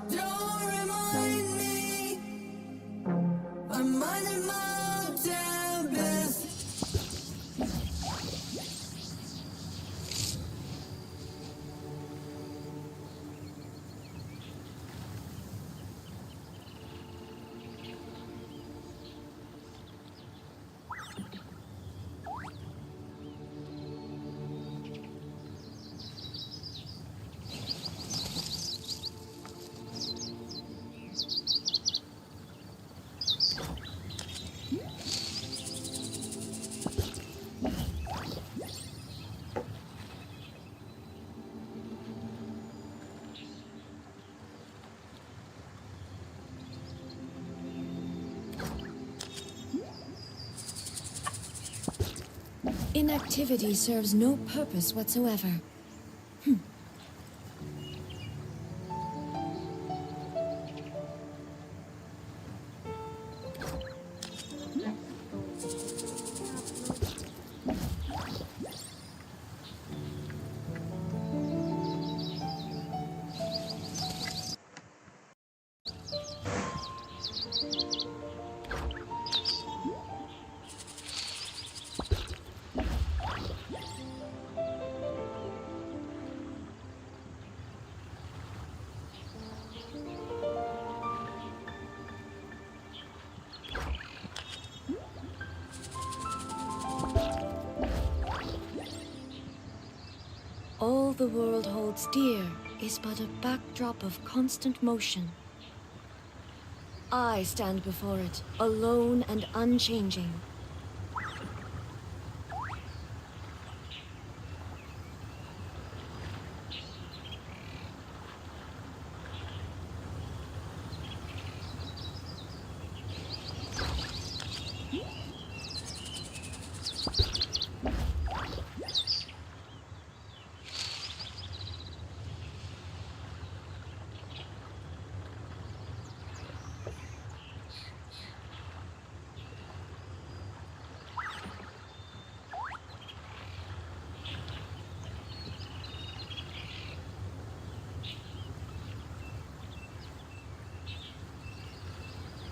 Don't remind me, I'm minding my own damn business. Inactivity serves no purpose whatsoever. All the world holds dear is but a backdrop of constant motion. I stand before it, alone and unchanging.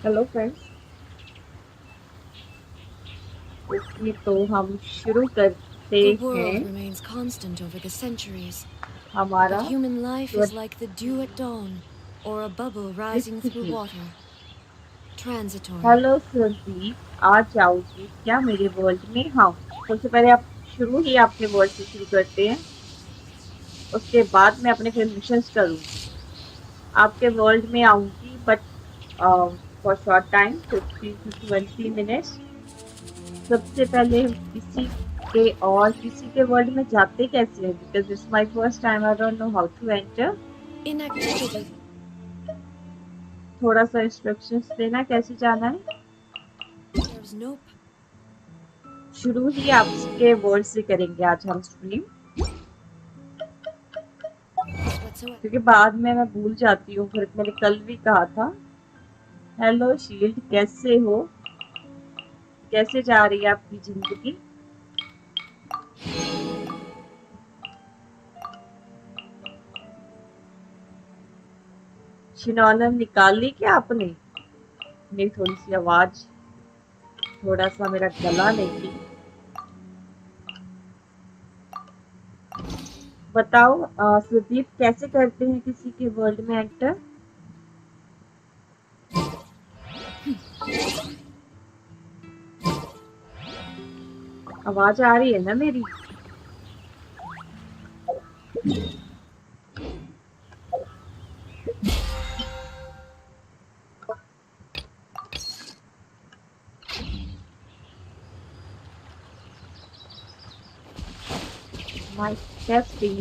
Hello friends. Okay, तो हम शुरू करते The हैं world remains constant over the centuries, हमारा but human life is like the dew at 20। dawn, or a bubble rising through water. Transitory. Hello Sandeep, आ जाओगे क्या मेरे वर्ल्ड में? हाँ, सबसे पहले आप शुरू ही आपके वर्ल्ड से शुरू करते हैं, उसके बाद मैं अपने फिर मिशंस करूँगी। आपके वर्ल्ड में आऊँगी, but for short time, 15 to 20 minutes. सबसे पहले हम किसी के वर्ल्ड में जाते कैसे हैं? Because this my first time, I don't know how to enter. Inactivity. थोड़ा सा इंस्ट्रक्शंस देना कैसे जाना है। Serves no शुरू ही आपके वर्ड से करेंगे आज हम स्ट्रीम, purpose whatsoever. क्योंकि बाद में मैं भूल जाती हूँ। फिर मैंने कल भी कहा था। हेलो शील्ड, कैसे हो? कैसे जा रही है आपकी जिंदगी? शिनोनम निकाल ली क्या आपने? मेरी थोड़ी सी आवाज, थोड़ा सा मेरा गला नहीं ठीक। बताओ सुदीप, कैसे करते हैं किसी के वर्ल्ड में एंटर? आवाज आ रही है ना मेरी? My testing.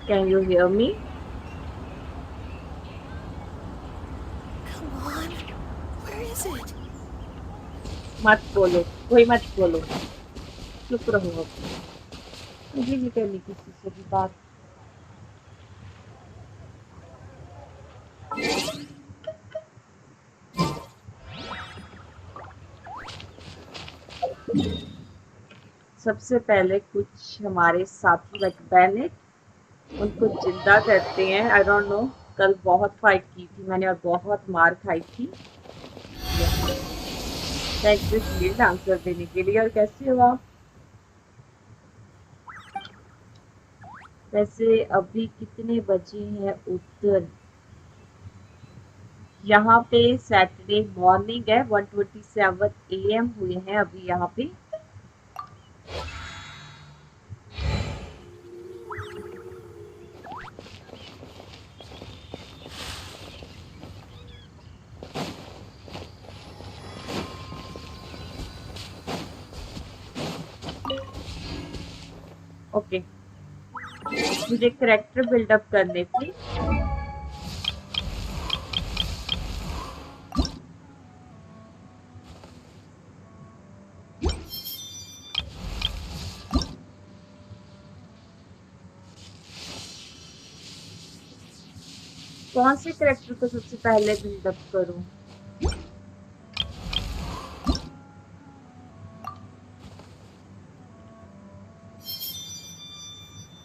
Can you hear me? Come on. Where is it? मत बोलो, कोई मत बोलो, चुप रहो। अब मुझे नहीं करनी किसी से भी बात। सबसे पहले कुछ हमारे साथी लाइक बेनेट उनको जिंदा करते हैं। आई डोंट नो, कल बहुत फाइट की थी मैंने और बहुत मार खाई थी। थैंक यू शील्ड आंसर देने के लिए। और कैसे हो आप? वैसे अभी कितने बजे हैं उधर? यहाँ पे सैटरडे मॉर्निंग है, 1:27 AM हुए हैं अभी यहाँ पे। ओके, मुझे कैरेक्टर बिल्डअप करने थे। कौन से कैरेक्टर को सबसे पहले बिल्डअप करूं?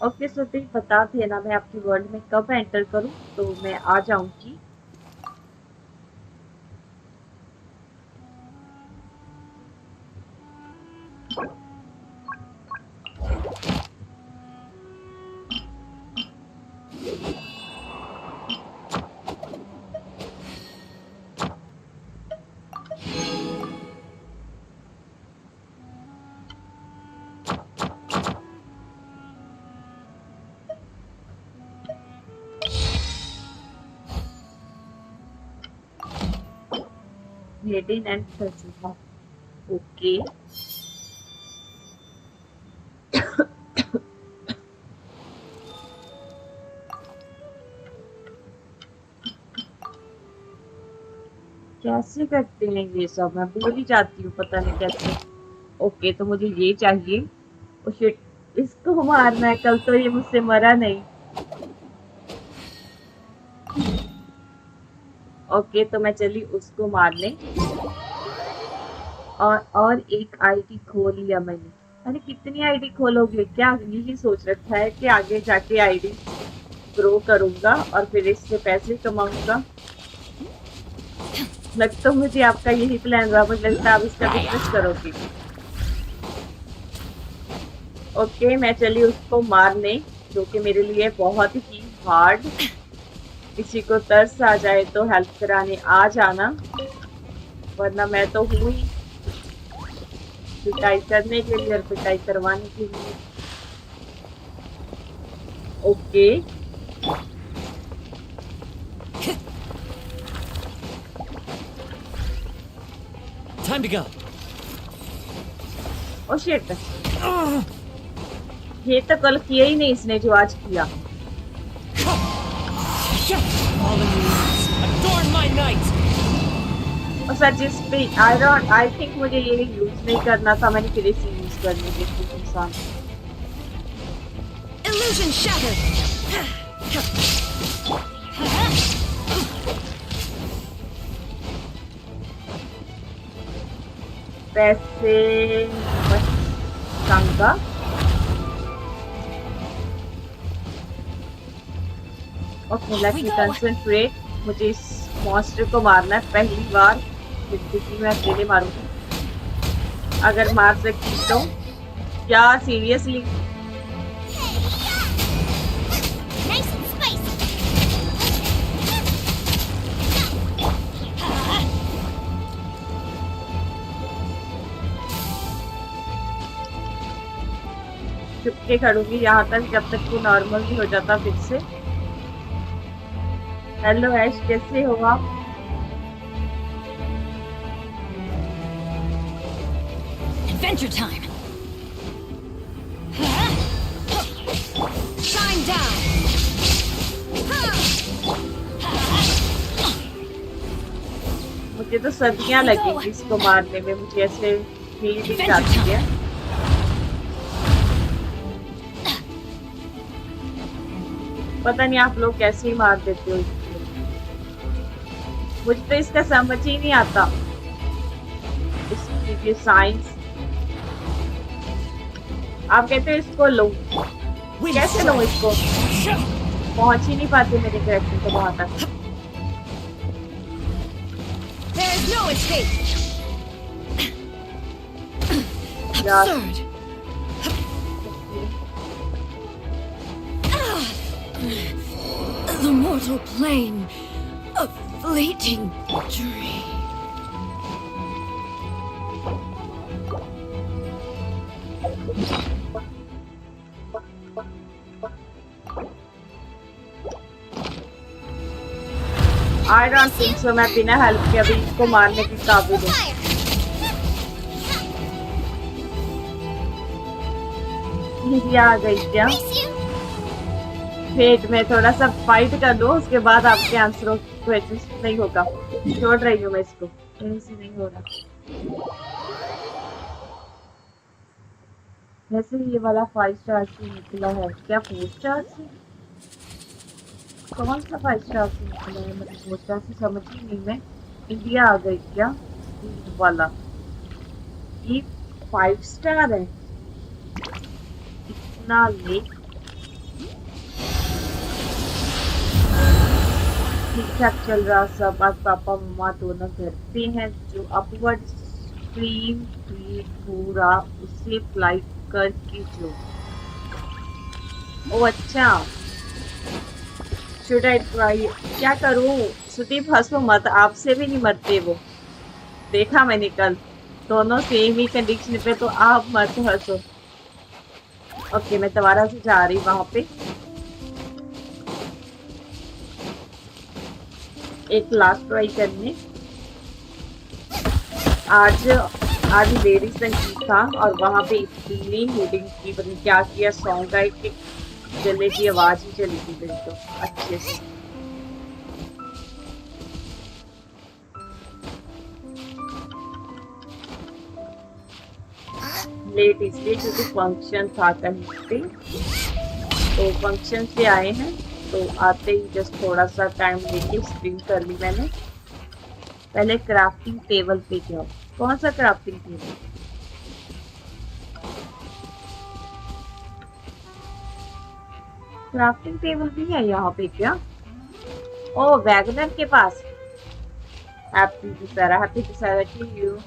ओके सो तुम बता देना मैं आपकी वर्ल्ड में कब एंटर करूं तो मैं आ जाऊंगी। Haddin and facility. ओके, कैसे करते हैं ये सब? मैं भूल ही जाती हूँ, पता नहीं कैसे। ओके, तो मुझे ये चाहिए। ओ शिट, इसको मारना है। कल तो ये मुझसे मरा नहीं। ओके, तो मैं चली उसको मारने। और एक आईडी खोल लिया मैंने। अरे कितनी आईडी खोलोगे? क्या यही सोच रखा है कि आगे जाके आईडी ग्रो करूंगा और फिर इससे पैसे कमाऊंगा? लगता तो मुझे आपका यही प्लान रहा। मुझे लगता है आप इसका बिजनेस करोगे। ओके, मैं चली उसको मारने, जो कि मेरे लिए बहुत ही हार्ड। किसी को तरस आ जाए तो हेल्प कराने आ जाना, वरना मैं तो हूँ ही पिटाई करने के लिए और पिटाई करवाने के लिए। Okay, Time to go. Oh shit, ये तो कल किया ही नहीं इसने जो आज किया। Fallen leaves, adorn my night. और सर जिस पे आई थिंक मुझे ये यूज नहीं करना था, मैंने फिर इसे यूज करने की इंसान। Illusion shattered. पैसे बचाऊंगा। Okay, let me concentrate. मुझे इस मॉन्स्टर को मारना है पहली बार जिंदगी में। अकेले मारूंगी अगर मार सकती तो। क्या सीरियसली? Nice and spicy. चुपके खड़ूंगी यहाँ तक जब तक वो नॉर्मल नहीं हो जाता फिर से। हेलो ऐश, कैसे हो आप? Adventure time. Shine down. मुझे तो सदियां लगेंगी इसको मारने में। मुझे ऐसे फीलिंग आती है। पता नहीं आप लोग कैसे ही मार देते हो इसको। मुझे तो इसका समझ ही नहीं आता, इसकी साइंस। आप कहते हो इसको लो, Wind कैसे लो इसको? strike. पहुंच ही नहीं पाते मेरे कैरेक्टर को वहां तक। There is no escape. यार Absurd. The mortal plane, a fleeting dream. I don't think so मैं बिना हेल्प के अभी इसको मारने की काबिल हूँ। Fire. ये आ गई क्या? Face you. वेट मैं थोड़ा सा फाइट कर लूँ, उसके बाद आपके आंसरों क्वेश्चन नहीं होगा। छोड़ रही हूँ मैं इसको, ऐसे नहीं हो रहा। वैसे ये वाला 5 स्टार से निकला है क्या? 4 स्टार से? कौन सा 5 स्टार से निकला है? मतलब 4 स्टार से समझ ही नहीं मैं। इंडिया आ गई क्या? ये वाला ये 5 स्टार है? इतना लेट? ठीक ठाक चल रहा सब। आज पापा मम्मा दोनों घर पे हैं। जो अपवर्ड स्ट्रीम हो रहा उसे फ्लाइट करके जो। ओ अच्छा, शुड आई ट्राई? क्या करूं? सुदीप हंसो मत, आपसे भी नहीं मरते वो, देखा मैंने कल। दोनों सेम ही कंडीशन पे, तो आप मत हंसो। ओके मैं दोबारा से जा रही वहां पे। एक लास्ट ट्राई करने। आज आज लेडी संगीत था और वहां पे इतनी मीटिंग की, पता नहीं क्या किया, सॉन्ग का एक गले की आवाज ही चली थी मेरी तो अच्छे से। लेट इसलिए क्योंकि फंक्शन था कहीं पे, तो फंक्शन से आए हैं, तो आते ही जस्ट थोड़ा सा टाइम लेके स्ट्रीम कर ली मैंने। पहले क्राफ्टिंग टेबल पे जाओ। कौन सा क्राफ्टिंग टेबल? क्राफ्टिंग टेबल भी है यहाँ पे क्या? ओ वैगनर के पास। Happy Dussehra to you.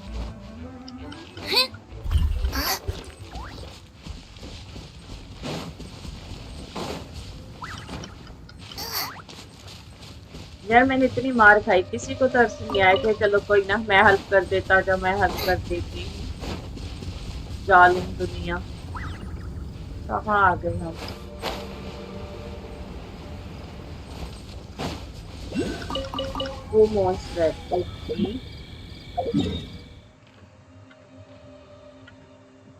यार मैंने इतनी मार खाई, किसी को तरस नहीं आया कि चलो कोई ना मैं हेल्प कर देता, जब मैं हेल्प कर देती। जालिम दुनिया, कहाँ आ गए हम? वो मॉन्स्टर।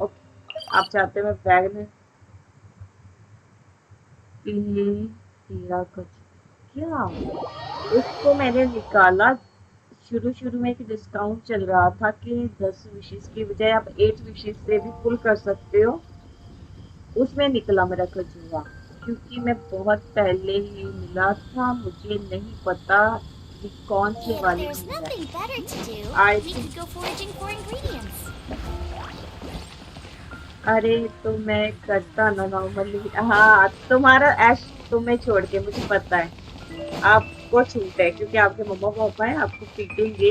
ओके आप चाहते हैं वैगनर तेरा कुछ क्या? उसको मैंने निकाला, शुरू में एक डिस्काउंट चल रहा था कि 10 विशेष की बजाय आप 8 विशेष से भी फुल कर सकते हो। उसमें निकला मेरा खजूरा, क्योंकि मैं बहुत पहले ही मिला था, मुझे नहीं पता कि कौन से वाली There's चीज है। nothing better to do. I We could go foraging for ingredients. अरे तो मैं करता ना नॉर्मली। हाँ तुम्हारा ऐश तुम्हें छोड़ के मुझे पता है आपको छूट है, क्योंकि आपके मम्मा पापा है, आपको पीटेंगे,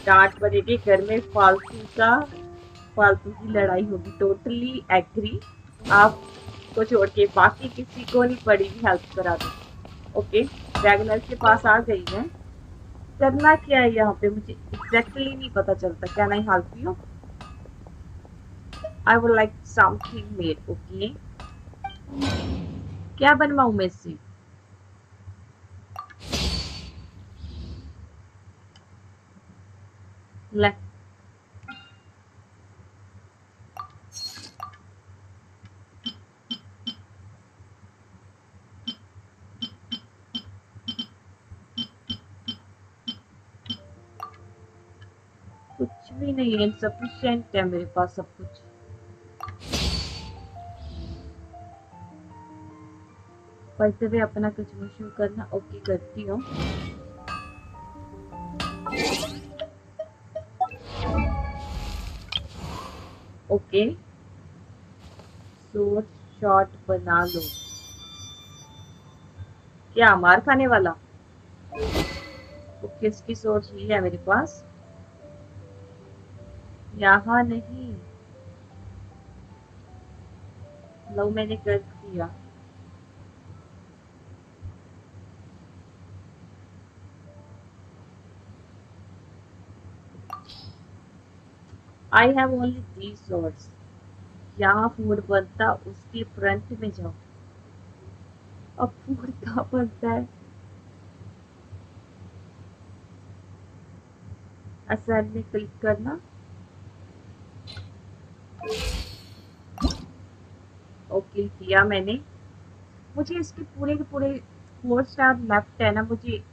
डांट पड़ेगी घर में, फालतू की लड़ाई होगी। टोटली एग्री, आपको छोड़ के बाकी किसी को नहीं पड़ेगी हेल्प करा दो। ओके वैगनर के पास आ गई है। करना क्या है यहाँ पे मुझे एग्जैक्टली नहीं पता चलता। क्या नहीं help you? I would like something made, okay? क्या बनवाऊं मैं इससे? ले कुछ भी नहीं है, इनसफिशिएंट है मेरे पास सब कुछ। पढ़ते हुए अपना कुछ शुरू करना। ओके करती हूँ। ओके शॉर्ट शॉट बना लो। क्या मार खाने वाला? वो किसकी सोच ही है मेरे पास? यहाँ नहीं। लो मैंने कर दिया। I have only 3 swords। यहाँ फूड बनता उसकी फ्रंट में जाओ। अब फूड कहाँ बनता है? असाइन में क्लिक करना। ओके किया मैंने। मुझे इसके पूरे के पूरे 4 स्टार लेफ्ट है ना, मुझे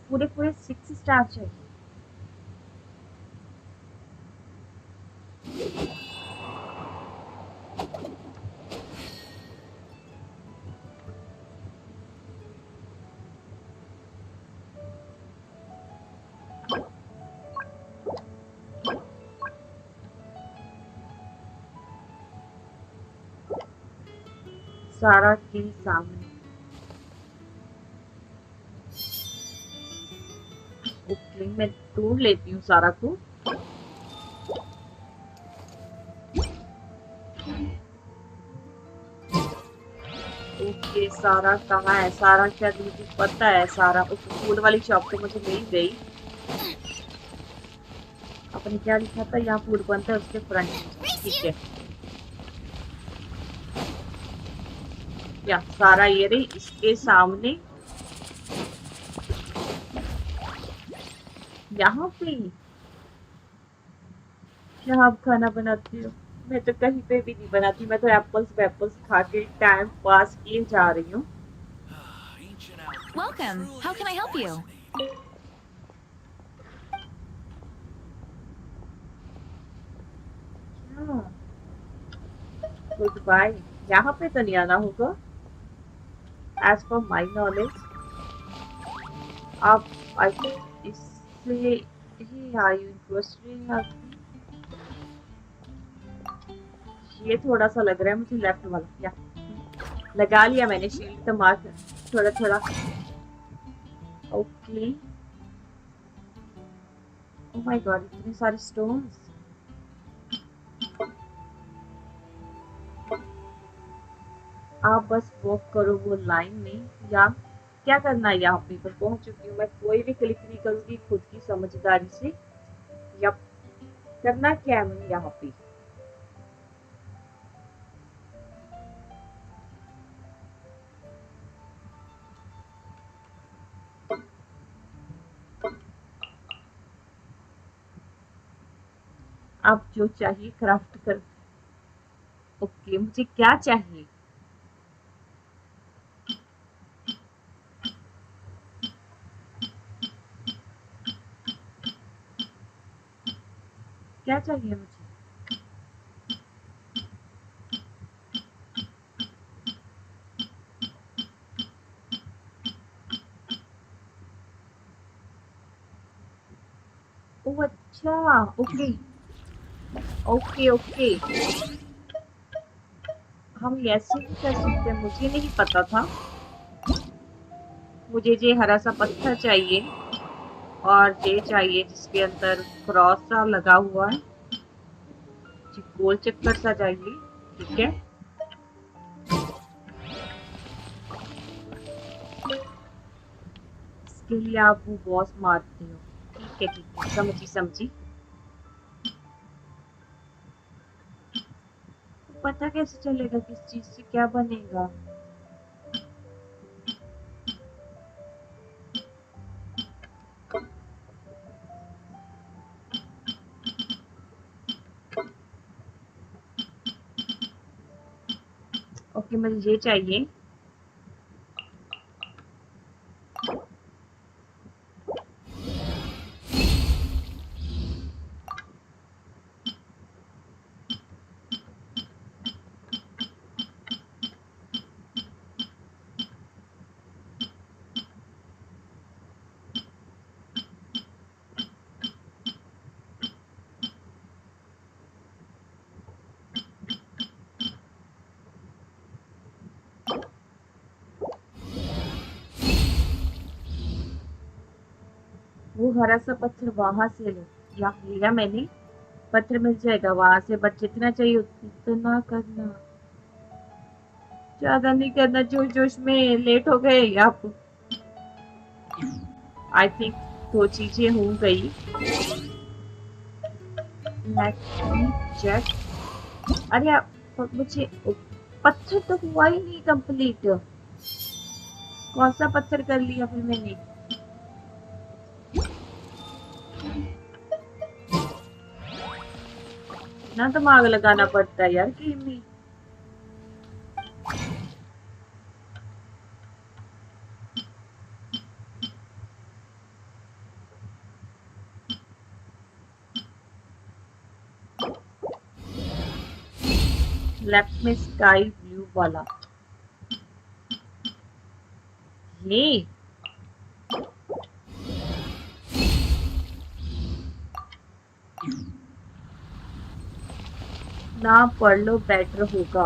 पूरे पूरे 6 स्टार चाहिए। सारा के सामने। ओके मैं ढूंढ लेती हूँ सारा को। ओके सारा कहाँ है? सारा शायद मुझे पता है। सारा उस फूड वाली शॉप तो मुझे मिल गई। आपने क्या लिखा था? यहाँ फूड बनता है उसके फ्रंट में। ठीक है। या सारा ये रही इसके सामने। यहाँ पे क्या आप खाना बनाती हो? मैं तो कहीं पे भी नहीं बनाती। मैं तो एप्पल्स वेप्पल्स खा के टाइम पास किए जा रही हूँ। Welcome. How can I help you? Goodbye. यहाँ पे तो नहीं आना होगा एज पर माई नॉलेज। आप इससे ही आर यू इंटरेस्टेड? ये थोड़ा सा लग रहा है मुझे लेफ्ट वाला। या लगा लिया मैंने शील्ड तो मार्क थोड़ा थोड़ा। ओके। ओह माय गॉड इतने सारे स्टोन्स। आप बस वॉक करो वो लाइन में। या क्या करना है? यहाँ पे पर पहुंच चुकी हूँ मैं। कोई भी क्लिक नहीं करूंगी खुद की समझदारी से। या करना क्या है मुझे यहाँ पे? आप जो चाहिए क्राफ्ट कर। ओके मुझे क्या चाहिए? क्या चाहिए मुझे? ओह अच्छा। Okay okay okay. हम ऐसे भी कर सकते हैं। मुझे नहीं पता था। मुझे ये हरा सा पत्थर चाहिए और ये चाहिए जिसके अंदर क्रॉस सा लगा हुआ है। जी गोल चक्कर सा चाहिए। ठीक है। इसके लिए आप वो बॉस मारते हो। ठीक है ठीक है समझी समझी। पता कैसे चलेगा किस चीज से क्या बनेगा? ओके मुझे ये चाहिए। हरा सा पत्थर वहां से लो। या लिया मैंने, पत्थर मिल जाएगा वहां से, बट जितना चाहिए उतना करना, ज्यादा नहीं करना। जोश जोश में लेट हो गए आप। आई थिंक दो चीजें हो गई। Let me check. अरे मुझे पत्थर तो हुआ ही नहीं कंप्लीट। कौन सा पत्थर कर लिया फिर मैंने? इतना दिमाग लगाना पड़ता है यार गेम में। लेफ्ट में स्काई ब्लू वाला ये। ना पढ़ लो बेटर होगा।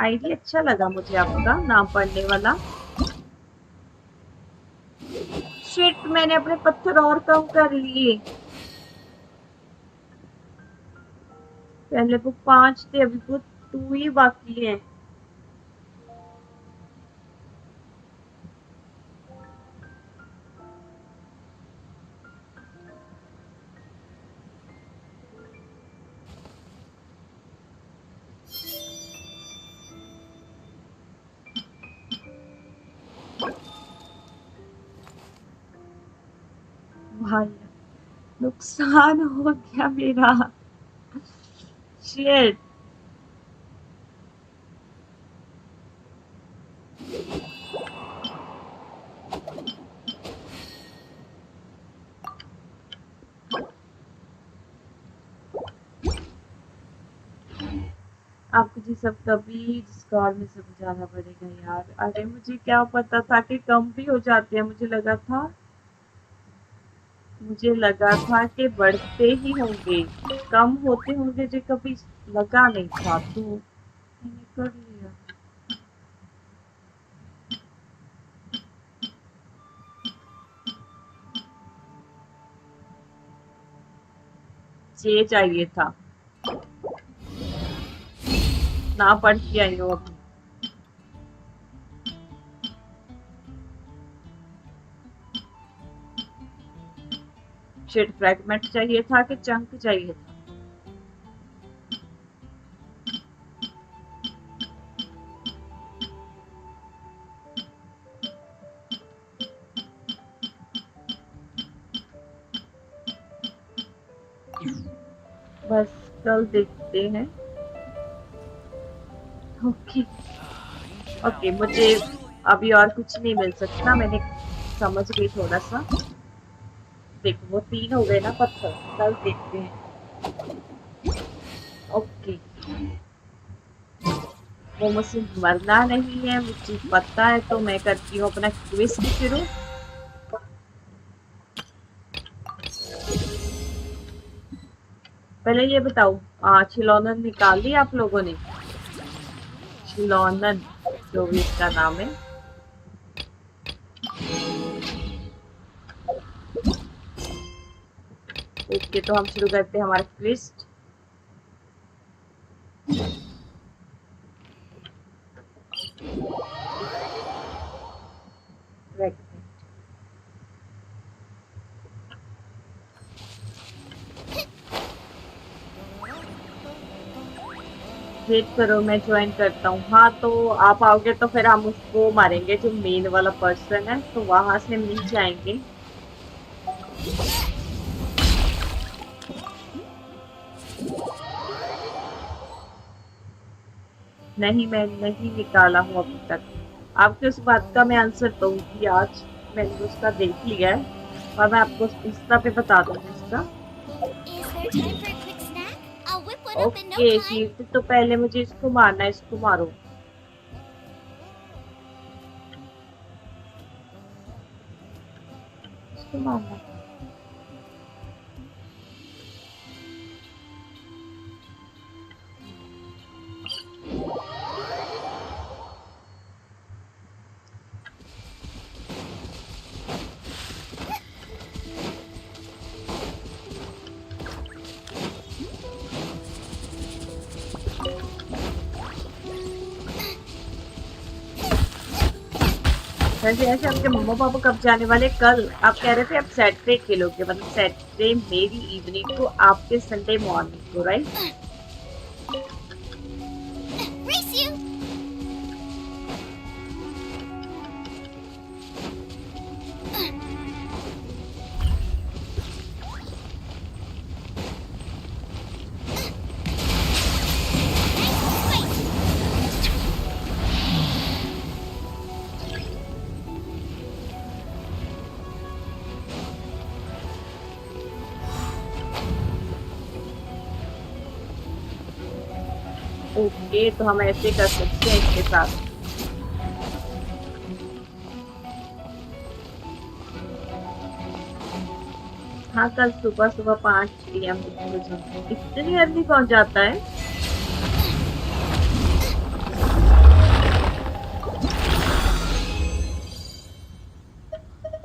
आइडिया अच्छा लगा मुझे आपका नाम पढ़ने वाला। शिट, मैंने अपने पत्थर और कम कर लिए। पहले वो 5 थे, अभी वो 2 ही बाकी हैं। भाई नुकसान हो गया मेरा। शिट। आपको जी सब कभी डिस्कॉर्ड में समझाना पड़ेगा यार। अरे मुझे क्या पता था कि कम भी हो जाते हैं। मुझे लगा था कि बढ़ते ही होंगे, कम होते होंगे, जो कभी लगा नहीं था, तो मैंने कर लिया। ये चाहिए था, ना पढ़ के आई हो अभी। शिट, फ्रैगमेंट चाहिए था कि चंक चाहिए था? बस कल देखते हैं। ओके ओके, मुझे अभी और कुछ नहीं मिल सकता। मैंने समझ गई थोड़ा सा। देखो वो 3 हो गए ना पत्थर। कल देखते हैं। ओके, वो मुझसे मरना नहीं है, मुझे पता है। तो मैं करती हूँ अपना क्विज शुरू। पहले ये बताओ, खिलौना निकाल लिया आप लोगों ने? खिलौना, जो भी इसका नाम है। ओके, तो हम शुरू करते हैं हमारा क्विज। वेट करो, मैं ज्वाइन करता हूँ। हाँ, तो आप आओगे तो फिर हम उसको मारेंगे, जो मेन वाला पर्सन है, तो वहां से मिल जाएंगे। नहीं, मैं नहीं निकाला हूँ अभी तक। आपके उस बात का मैं आंसर दूंगी आज। मैंने उसका देख लिया है और मैं आपको इंस्टा पे बता दूंगी इसका। ओके शीट, तो पहले मुझे इसको मारना है। इसको मारो। इसको मारना। वैसे ऐसे आपके मम्मा पापा कब जाने वाले? कल आप कह रहे थे आप सैटरडे खेलोगे, मतलब सैटरडे मेरी इवनिंग को, आपके संडे मॉर्निंग को, राइट? Race you! ओके, तो हम ऐसे कर सकते हैं इसके साथ। हाँ, कल सुबह सुबह 5 PM इतनी अर्ली पहुंच जाता है।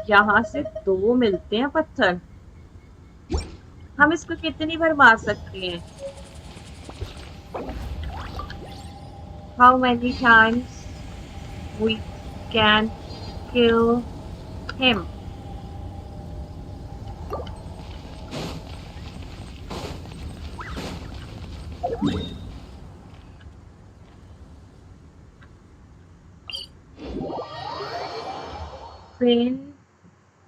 यहाँ से 2 मिलते हैं पत्थर। हम इसको कितनी बार मार सकते हैं? How many times we can kill him? Friend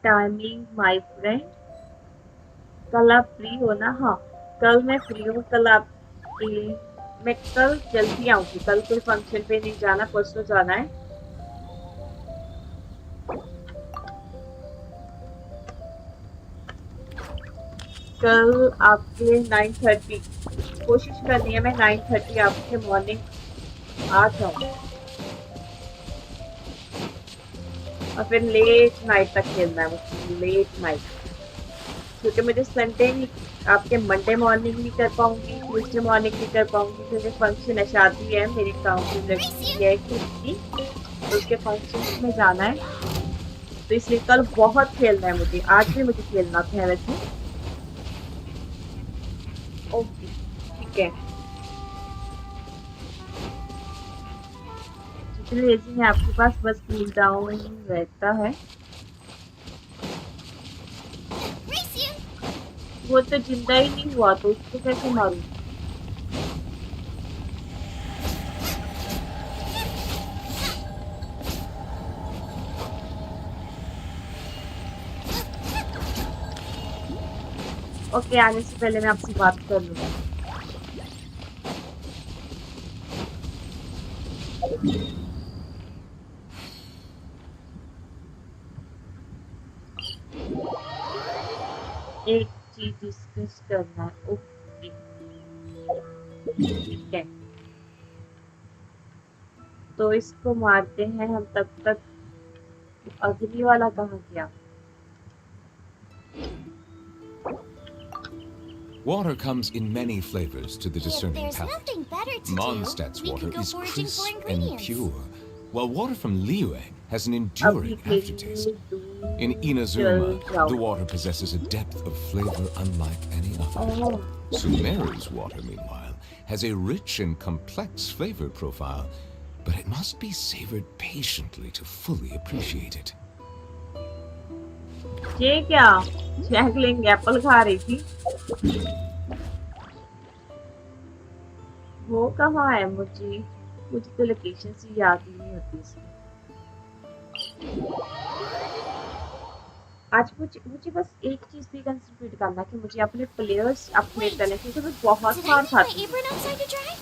timing, my friend. कल आप फ्री हो ना? हाँ, कल मैं फ्री हूँ। कल आप मैं कल जल्दी आऊंगी। कल कोई फंक्शन पे नहीं जाना, परसों जाना है। कल आपके 9:30 कोशिश करनी है, मैं 9:30 आपके मॉर्निंग आ जाऊँ और फिर लेट नाइट तक खेलना है मुझे, लेट नाइट। क्योंकि मुझे संडे नहीं, आपके मंडे मॉर्निंग नहीं कर पाऊंगी, ट्यूसडे मॉर्निंग नहीं कर पाऊंगी, क्योंकि फंक्शन है, शादी है मेरी काउंसिल लड़की है की, तो उसके फंक्शन में जाना है। तो इसलिए कल बहुत खेलना है मुझे। आज भी मुझे खेलना था वैसे। ओके, ठीक है। जितनी रेजिंग है आपके पास, बस कूल डाउन रहता है। वो तो जिंदा ही नहीं हुआ, तो उसको कैसे मारूं? ओके, आने से पहले मैं आपसे बात कर लूंगा। एक चीज डिस्कस करना है। ओके, ठीक है, तो इसको मारते हैं हम। तब तक अग्नि वाला कहाँ गया? Water comes in many flavors to the If discerning there's palate. nothing better to Mondstadt's do, we water could go is foraging for crisp and ingredients. pure, while water from Liyue has an अभी enduring के aftertaste. लिए In चल Inazuma, जाओ। the water possesses a depth of flavor unlike any other. Oh, Sumeru's water, meanwhile, has a rich and complex flavor profile, but it must be savored patiently to fully appreciate it. ये क्या? Jacqueline Apple खा रही थी। वो कहाँ है? मुझे तो लोकेशन से याद ही नहीं होती इसकी। आज मुझे बस एक चीज भी कंसंट्रेट करना कि मुझे अपने प्लेयर्स अपग्रेड करने, क्योंकि मैं बहुत Did I मार leave my खाती हूँ। apron outside to dry?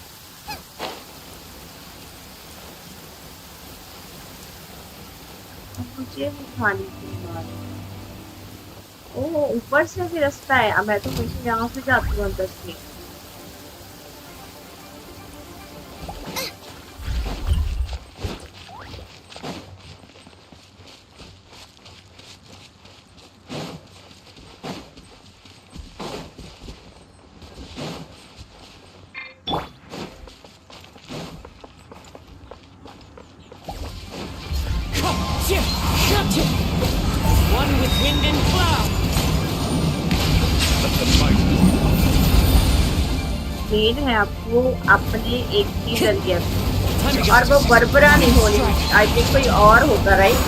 मुझे भी खानी थी मार। ओह, ऊपर से भी रास्ता है। अब मैं तो मुझे यहाँ से जाती हूँ अंदर से। Gotcha! One with wind and cloud. Main है आपको अपने एक ही जरिए, Time to और get वो to बरबरा नहीं होनी। आई थिंक कोई और होगा, राइट?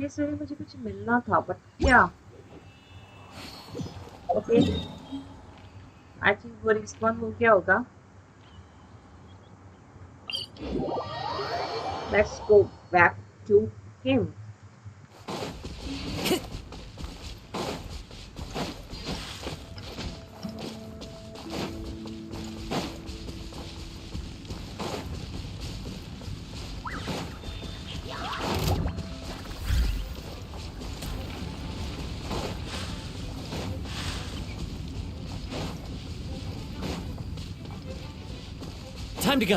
सवेरे सवेरे मुझे कुछ मिलना था, बट क्या? ओके, आई थिंक वो रिस्पॉन्ड हो गया होगा। Let's go back to him. Time to go.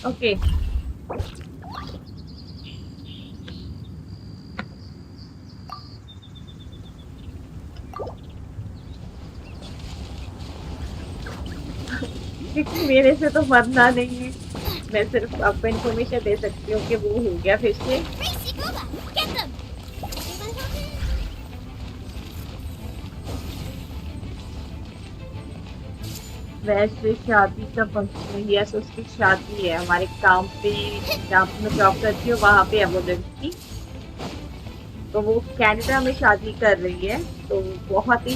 Okay, क्योंकि मेरे से तो मरना नहीं है, मैं सिर्फ आपको इन्फॉर्मेशन दे सकती हूँ कि वो हो गया फिर से। Racy Booba, get them! Anyone out there? वैसे शादी का फंक्शन है, यस उसकी शादी है हमारे काम पे, जहाँ पे मैं जॉब करती हूँ वहाँ पे है वो लड़की। तो वो कनाडा में शादी कर रही है, तो बहुत ही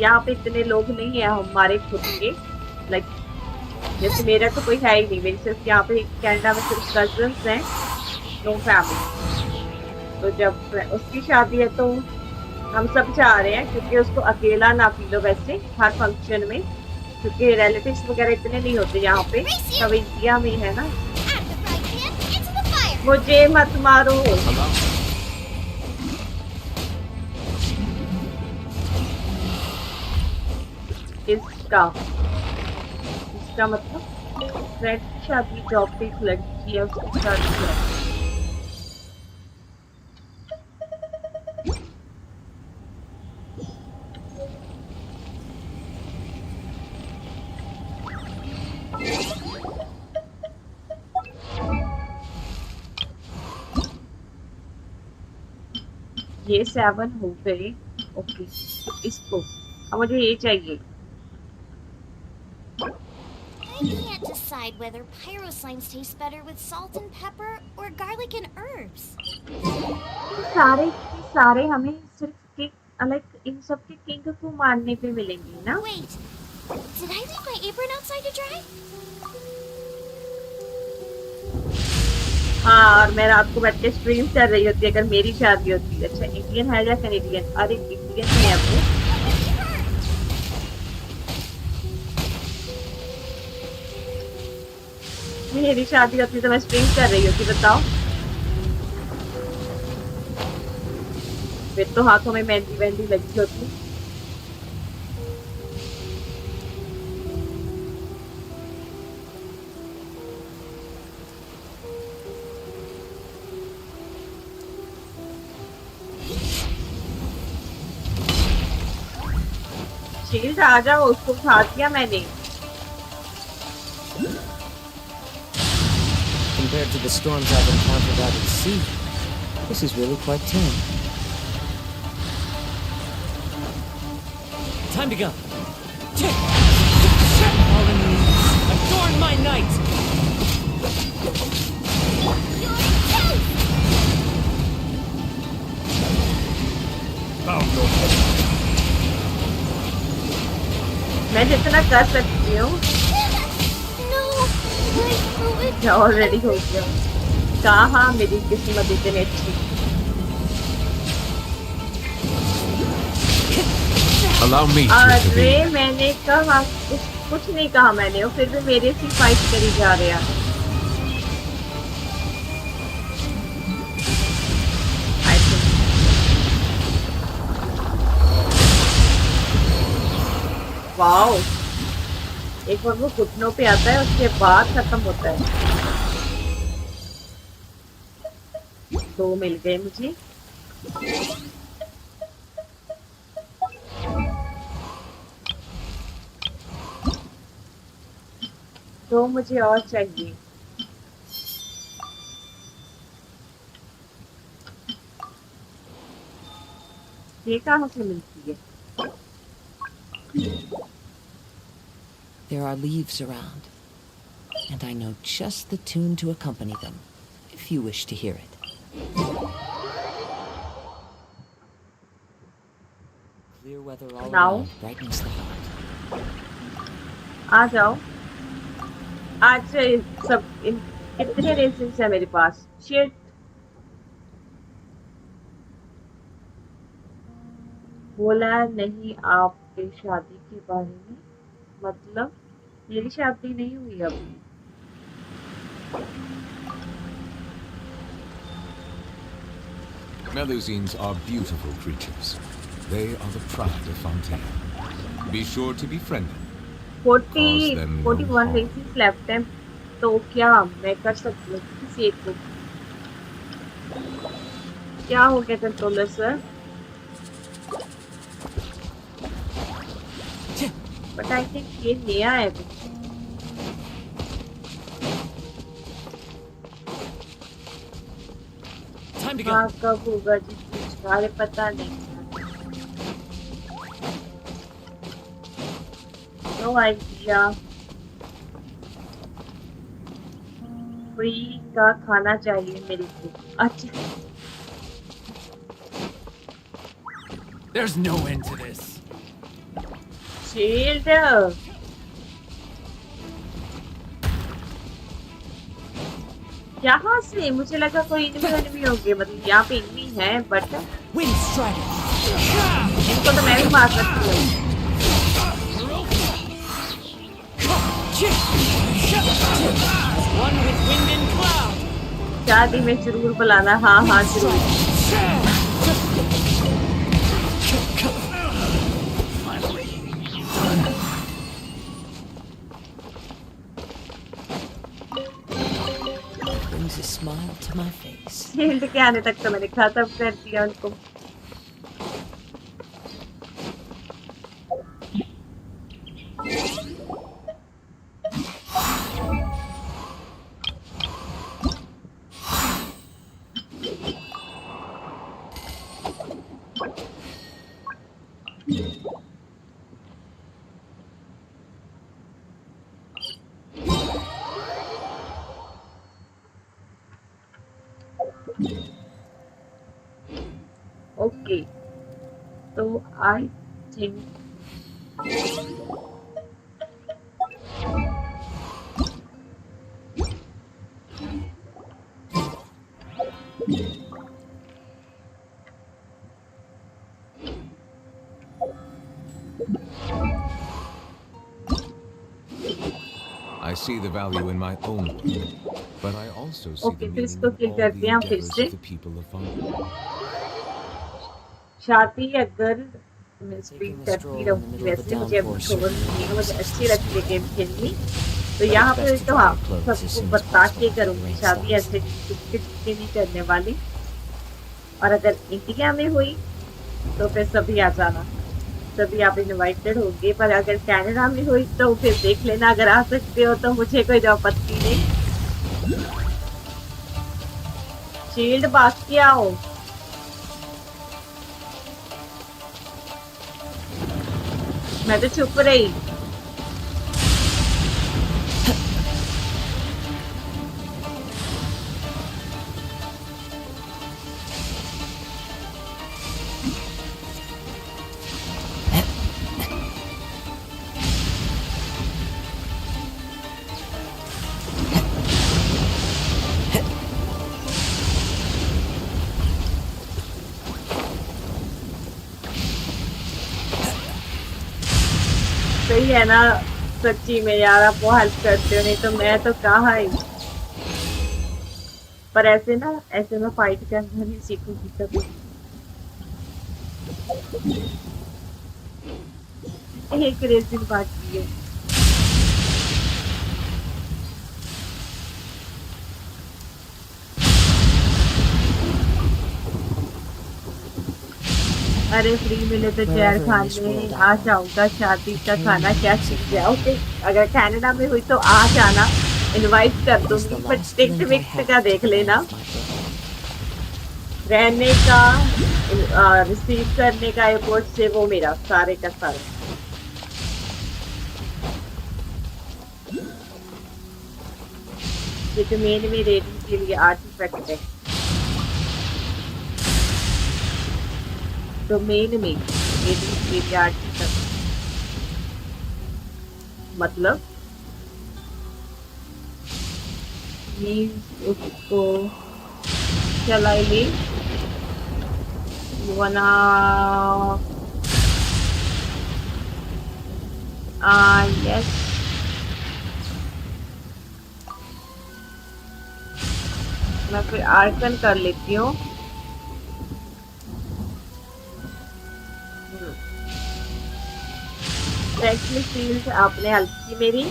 यहाँ पे इतने लोग नहीं है हमारे खुद के, लाइक जैसे मेरा तो कोई है ही नहीं, मेरी सिर्फ यहाँ पे कनाडा में सिर्फ कजन्स हैं, नो फैमिली। तो जब उसकी शादी है तो हम सब चाह रहे हैं, क्योंकि उसको अकेला ना फील हो वैसे हर फंक्शन में, क्योंकि रिलेटिव्स वगैरह इतने नहीं होते यहाँ पे, सब इंडिया में है ना। Out of the frying pan, into the fire! मुझे मत मारो। इसका इसका मतलब फ्रेंड की शादी, जॉब पे एक लड़की है उसकी शादी है। ये 7 हो गए। ओके, इसको अब मुझे ये चाहिए। I can't decide whether pyro slimes taste better with salt and pepper or garlic and herbs. सारे के सारे हमें सिर्फ किंग, अलग इन सब के किंग को मारने पे मिलेंगे ना। Wait, did I leave my apron outside to dry? हाँ, और मैं रात को बैठ के स्ट्रीम कर रही होती अगर मेरी शादी होती। अच्छा, इंडियन है या कैनेडियन? अरे इंडियन ही है वो। मेरी शादी होती तो मैं स्ट्रीम कर रही होती, बताओ। फिर तो हाथों में मेहंदी वेहंदी लगी होती। शील्ड आ जाओ, उसको उठा दिया मैंने। Compared to the storms I've encountered out at sea, this is really quite tame. Time to go. Fallen leaves, adorn my night! मैं जितना कर सकती हूँ। No, I threw it. Already हो गया। कहाँ मेरी किस्मत इतनी अच्छी। Allow me to अरे intervene. मैंने कहा कुछ नहीं कहा मैंने, और फिर भी मेरे से फाइट करी जा रहे हैं। I think- वाओ, एक बार वो घुटनों पे आता है उसके बाद खत्म होता है। 2 मिल गए मुझे। तो मुझे और चाहिए। ये कहाँ से मिलती है? There are leaves around. and I know just the tune to accompany them, if you wish to hear it. Clear weather all Now, around brightens the heart. आ जाओ। आज से कितने रेसिंग्स है मेरे पास? शिट। बोला नहीं आपके शादी के बारे में, मतलब मेरी शादी नहीं हुई अभी। Melusines are beautiful creatures. They are the pride of Fontaine. Be sure to befriend them. 41 रेसिंग्स left है, तो क्या मैं कर सकती हूँ किसी एक को? क्या हो गया controller sir? But I think ये नया है। हाँ, कब होगा जी कुछ? अरे पता नहीं, नो आइडिया। फ्री का खाना चाहिए मेरे को। अच्छा, There's no end to this. Shield. यहाँ से मुझे लगा कोई एनिमी होंगे, मतलब यहाँ पे एनिमी है, बट Wind strike! इनको तो मैं भी मार सकती हूँ। One with wind and cloud! शादी में जरूर बुलाना। हाँ हाँ जरूर। Brings a smile to my face. Shield के आने तक तो मैंने खत्म कर दिया उनको। ओके, तो I think I see the value in my own work, but I also see Okay, the तो meaning इसको of kill all कर the दिया फिर endeavors से। of the people of Fontaine. शादी अगर मैं स्पीड Taking a करती stroll in the रहूंगी, middle of वैसे a मुझे downpour खबर certainly नहीं है, मुझे assists अच्छी the लगती है spirit. गेम खेलनी। तो यहाँ पे Best to तो dry हाँ, your clothes as सबको soon as बता के possible. करूंगी, Rain शादी sounds. ऐसे किसी नहीं करने वाली। और अगर इंडिया में हुई तो फिर सभी आ जाना, सभी आप इनवाइटेड होंगे। पर अगर कनाडा में हुई तो फिर देख लेना, अगर आ सकते हो तो मुझे कोई आपत्ति नहीं। शील्ड बाकी आओ। मैं तो चुप रही। सही है ना? सच्ची में यार, आप वो हेल्प करते हो, नहीं तो मैं तो कहाँ ही। पर ऐसे ना, ऐसे मैं फाइट करना नहीं सीखूंगी कभी। एक रेसिंग बाकी है। अरे फ्री मिले तो जहर खाने आ जाऊंगा। शादी का खाना क्या सीख गया? ओके, अगर कनाडा में हुई तो आ जाना, इनवाइट कर दूंगी। पर टिकट विकट का देख लेना, रहने का, रिसीव करने का एयरपोर्ट से, वो मेरा सारे का सारा। ये डोमेन में रेटिंग के लिए आर्टिफैक्ट है। डोमेन में रेटिंग के लिए आर्टिफैक्ट मतलब उसको चला ले वना यस मैं फिर आर्कन कर लेती हूँ। फील्ड आपने हेल्प की मेरी,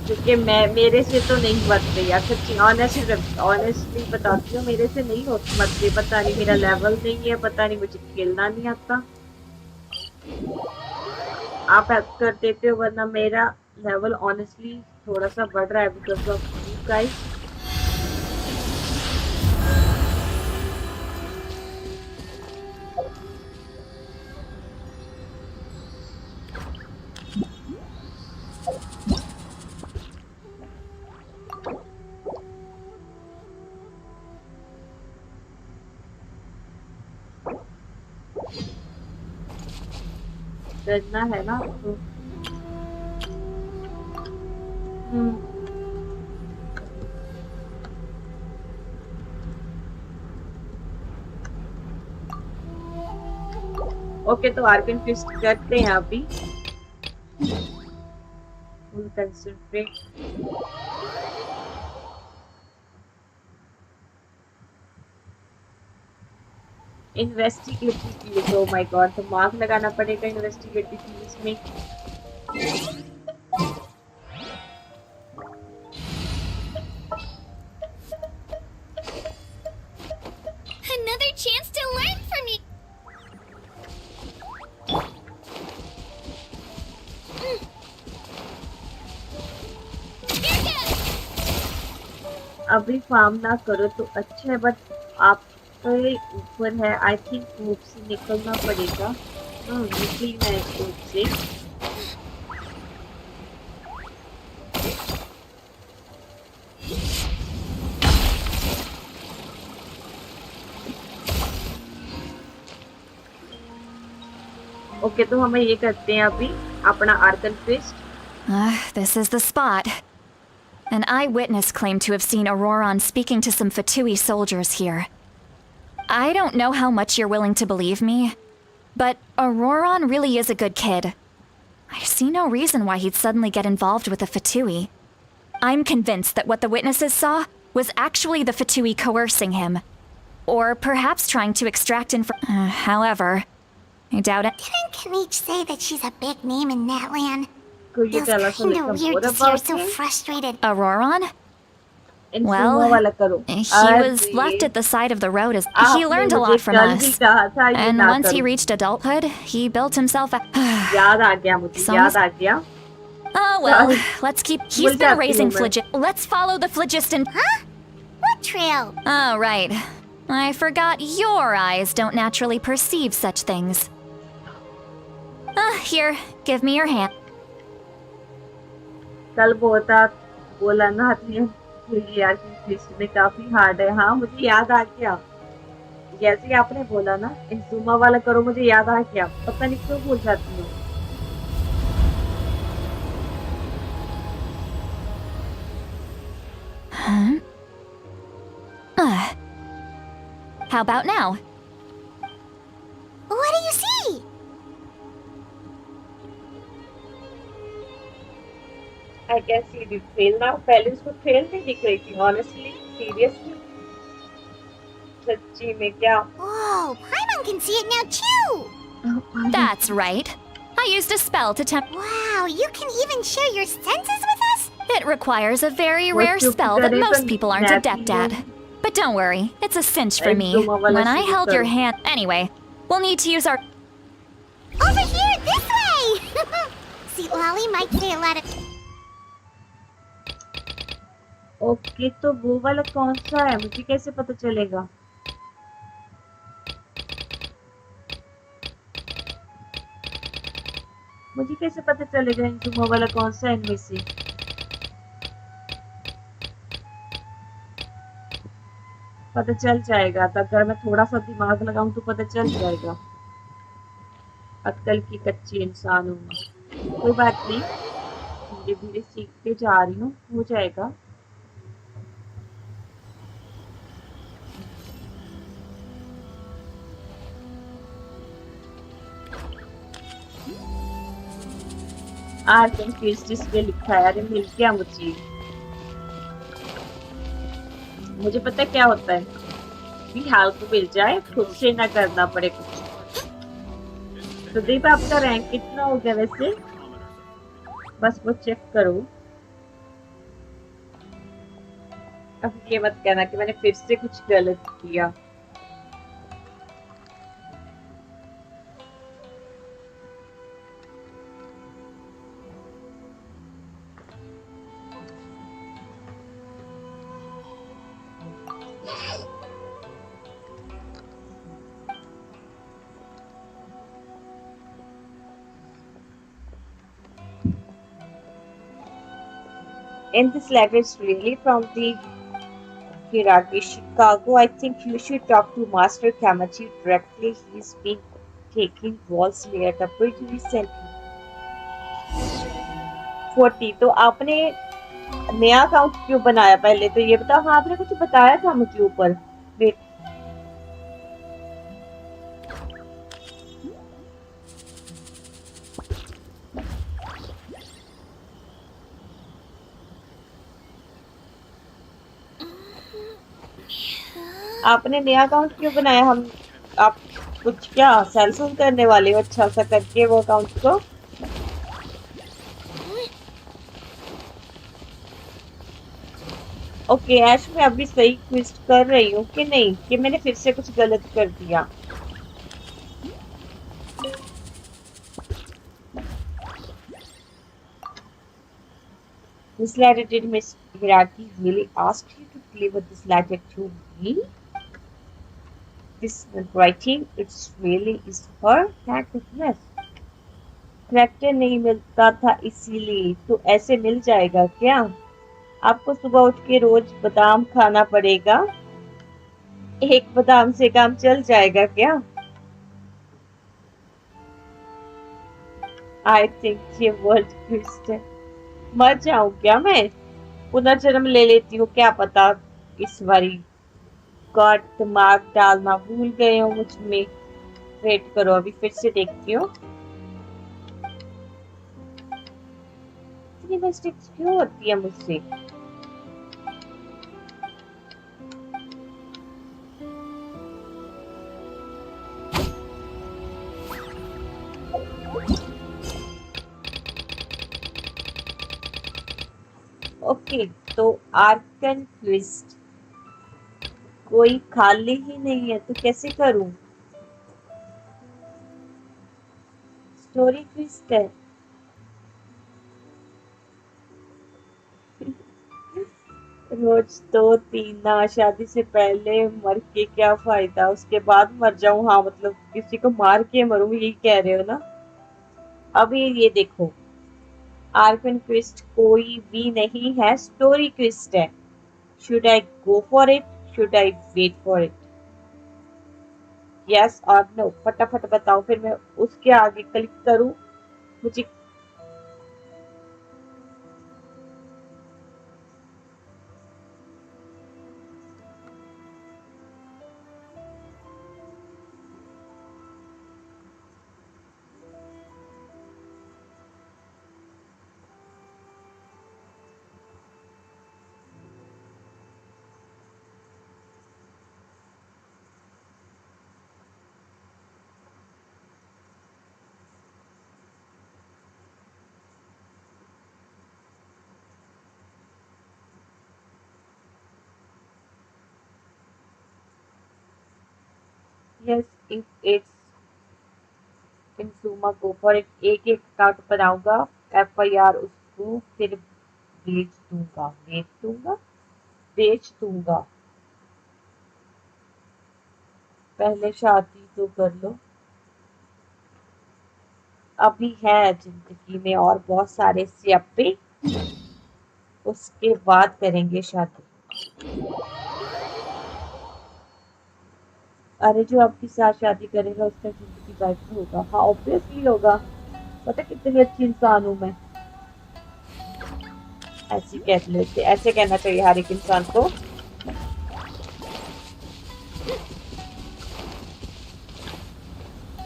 क्योंकि मेरे से तो नहीं बनते यार, सच्ची ऑनेस्टली बताती हूँ, मेरे से नहीं होती बनते। पता नहीं मेरा लेवल नहीं है, पता नहीं मुझे खेलना नहीं आता। आप हेल्प कर देते हो, वरना मेरा लेवल ऑनेस्टली थोड़ा सा बढ़ रहा है बिकॉज ऑफ यू गाइस। करना है ना आपको। ओके तो आर्कन ट्विस्ट करते हैं अभी। Full concentrate. Investigative field, oh my God, तो मार्क लगाना पड़ेगा इन्वेस्टिगेटिव फील्ड्स में। Another chance to learn from you. अभी फार्म ना करो तो अच्छा है, बट आप ऊपर है। आई थिंक धूप से निकलना पड़ेगा। निकली मैं धूप से। ओके तो हमें ये करते हैं अभी अपना Arkan twist. This is the spot. An eyewitness claimed to have seen Auroron speaking to some Fatui soldiers here. I don't know how much you're willing to believe me, but Auroron really is a good kid. I see no reason why he'd suddenly get involved with a Fatui. I'm convinced that what the witnesses saw was actually the Fatui coercing him. Or perhaps trying to extract however, I doubt it. Didn't Kanich say that she's a big name in that land? Could you tell us a little more to see her about so him? frustrated. Auroron? Well, he was left at the side of the road as he learned a lot from us. And once he reached adulthood, he built himself a... याद आ गया मुझे, याद आ गया। Oh well, let's keep... He's been raising Let's follow the phlogiston... Huh? What trail? Oh, right. I forgot your eyes don't naturally perceive such things. Here, give me your hand. कल बोला ना यार कि लिस्ट में काफी hard है। हाँ मुझे याद आ गया, जैसे ही आपने बोला ना इंजुमा वाला करो, मुझे याद आ गया। पता नहीं क्यों भूल जाती हूँ। How about now? What do you see? I can see the trail now. पहले उसको trail नहीं दिख रही थी, honestly, seriously. सच्ची में क्या? Whoa, Paimon can see it now too! That's right. I used a spell to tempt... Wow, you can even share your senses with us? It requires a very rare spell that most people aren't adept at. But don't worry, it's a cinch for me. When I held your hand... Anyway, we'll need to use our... Over here, this way! See, Lolly might say a lot of... okay तो वो वाला कौन सा है, मुझे कैसे पता चलेगा? मुझे कैसे पता चलेगा इंजुमा वाला कौन सा है इनमें से? पता चल जाएगा, तो अगर मैं थोड़ा सा दिमाग लगाऊं तो पता चल जाएगा। अक्कल की कच्ची इंसान हूँ मैं। कोई बात नहीं, धीरे धीरे सीखते जा रही हूँ, हो जाएगा। कंफ्यूज इसलिए लिखा है, अरे मिल गया मुझे। मुझे पता है क्या होता है कि हेल्प मिल जाए, खुद से ना करना पड़े कुछ। तो दीप आपका रैंक कितना हो गया वैसे? बस वो चेक करो। अब ये मत कहना कि मैंने फिर से कुछ गलत किया। And this letter is really from the Hiragi Chicago. I think you should talk to Master Kamachi directly. He's been taking walls near the bridge recently. 40 तो आपने नया अकाउंट क्यों बनाया? पहले तो ये बताओ। हाँ, आपने कुछ बताया था मुझे ऊपर। वेट, आपने नया अकाउंट क्यों बनाया? हम आप कुछ क्या सेल्फोन करने वाले हो अच्छा सा करके वो अकाउंट को? ओके ऐश, मैं अभी सही ट्विस्ट कर रही हूँ कि नहीं, कि मैंने फिर से कुछ गलत कर दिया? This letter, did Miss Hiraki really ask you to deliver this letter to me? This writing, it's really is her handwritten. Character नहीं मिलता था इसीलिए, तो ऐसे मिल जाएगा क्या? आपको सुबह उठ के रोज बादाम खाना पड़ेगा? एक बादाम से काम चल जाएगा क्या? आई थिंक ये वर्ल्ड ट्विस्ट है। मर जाऊं क्या मैं? पुनर्जन्म ले लेती हूँ, क्या पता इस बारी। गॉड, दिमाग डालना भूल गए हो मुझ में। वेट करो, अभी फिर से देखती हूँ। इतनी मिस्टेक्स क्यों होती है मुझसे? ओके, तो आर्कन ट्विस्ट कोई खाली ही नहीं है, तो कैसे करूं? स्टोरी ट्विस्ट है। रोज तो पीना, शादी से पहले मर के क्या फायदा, उसके बाद मर जाऊं? हाँ मतलब किसी को मार के मरूं, यही कह रहे हो ना? अभी ये देखो, आर्कन ट्विस्ट कोई भी नहीं है, स्टोरी ट्विस्ट है। Should I go for it, should I wait for it? Yes और नो, फटाफट बताओ, फिर मैं उसके आगे क्लिक करूं। मुझे यस, इफ इट्स इंसुमा गो फॉर इट। एक एक अकाउंट बनाऊंगा, FIR उसको फिर बेच दूंगा। पहले शादी तो कर लो। अभी है जिंदगी में और बहुत सारे स्यापे, उसके बाद करेंगे शादी। अरे जो आपके साथ शादी करेगा उसका जिंदगी बेटर होगा। हाँ ऑब्वियसली होगा, पता कितनी अच्छी इंसान हूँ मैं। ऐसे कह लेते, ऐसे कहना चाहिए हर एक इंसान को।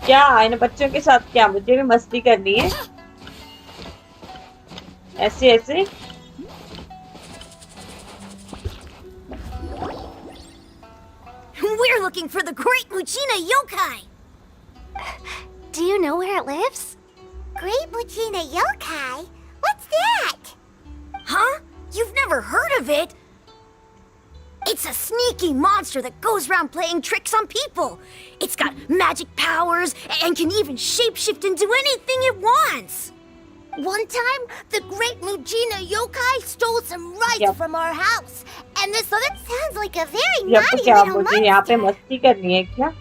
क्या इन बच्चों के साथ, क्या मुझे भी मस्ती करनी है ऐसे ऐसे? We're looking for the Great Mujina Yokai! Do you know where it lives? Great Mujina Yokai? What's that? Huh? You've never heard of it? It's a sneaky monster that goes around playing tricks on people. It's got magic powers and can even shapeshift into anything it wants. One time, the Great Mujina Yokai stole some rice from our house. And this other sounds like a very naughty little मुझे यहाँ पे monster. मस्ती करनी है क्या?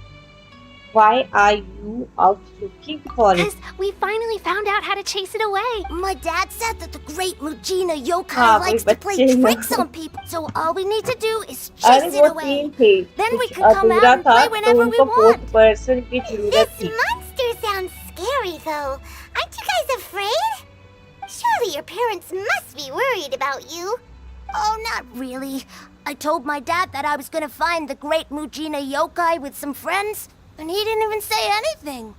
Why are you out looking for it? Because we finally found out how to chase it away. My dad said that the Great Mujina Yokai हाँ, likes वही to play बच्चे tricks on people. So all we need to do is अरे chase वो it away. तीन थे, Then we कुछ can come out अधूरा and था play तो whenever we उनको want. फोर्थ पर्सन की जरूरत This थी। monster sounds scary, though. Aren't you guys afraid? Surely your parents must be worried about you. Oh, not really. I told my dad that I was gonna find the Great Mujina Yokai with some friends, and he didn't even say anything.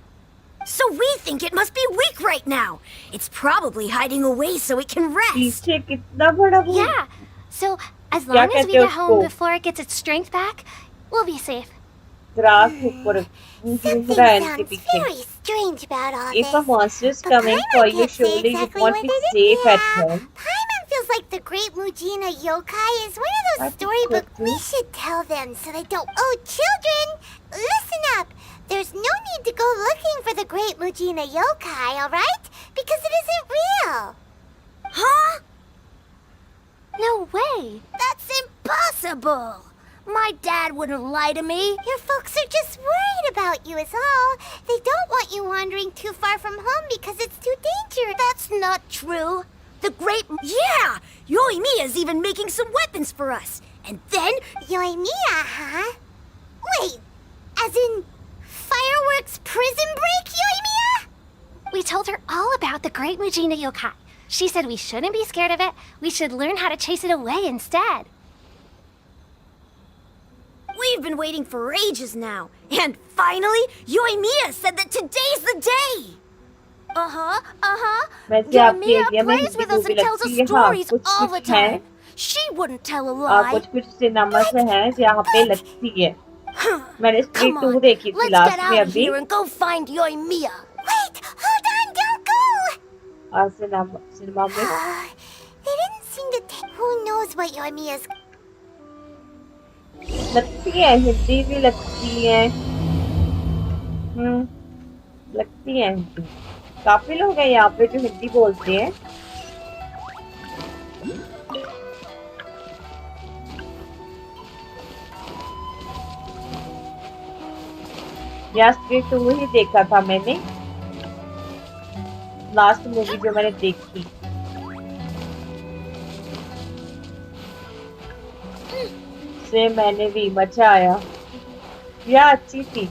So we think it must be weak right now. It's probably hiding away so it can rest. पीछे कितना बड़ा वो? Yeah. So as क्या long as we कहते हो get home उसको? before it gets its strength back, we'll be safe. Grass ऊपर घूम Something रहा है इनके sounds पीछे। very strange about all If this. a monster is But coming Paimon for you, can't say surely you exactly won't what be it is. safe at Yeah, home. Paimon feels like the Great Mujina Yokai is one of those That's storybooks. so We true. should tell them so they don't. Oh, children, listen up. There's no need to go looking for the Great Mujina Yokai, all right? Because it isn't real. Huh? No way. That's impossible. My dad wouldn't lie to me. Your folks are just worried about you is all. They don't want you wandering too far from home because it's too dangerous. That's not true. The great... Yeah! Yoimiya's even making some weapons for us. And then... Yoimiya, huh? Wait, as in... Fireworks prison break, Yoimiya? We told her all about the Great Mujina Yokai. She said we shouldn't be scared of it. We should learn how to chase it away instead. We've been waiting for ages now. And finally, Yoimiya said that today's the day. वैसे आपके Yoimiya area में plays Hindi with us movie and tells लगती us है? हाँ, stories कुछ all the कुछ है। time. She wouldn't tell a lie. कुछ सिनेमा से है जहाँ पे लगती है। मैंने स्ट्रीट Come 2 on, देखी थी let's लास्ट get में out of अभी। here and go find Yoimiya. Wait, hold on, don't go. Cinema में They didn't seem to take. Who knows what Yoimiya's... लगती है, हिंदी भी लगती है। लगती है हिंदी। काफी लोग हैं यहाँ पे जो हिंदी बोलते हैं। या स्ट्रीट 2 ही देखा था मैंने, लास्ट मूवी जो मैंने देखी। से मैंने भी मजा आया, या अच्छी थी।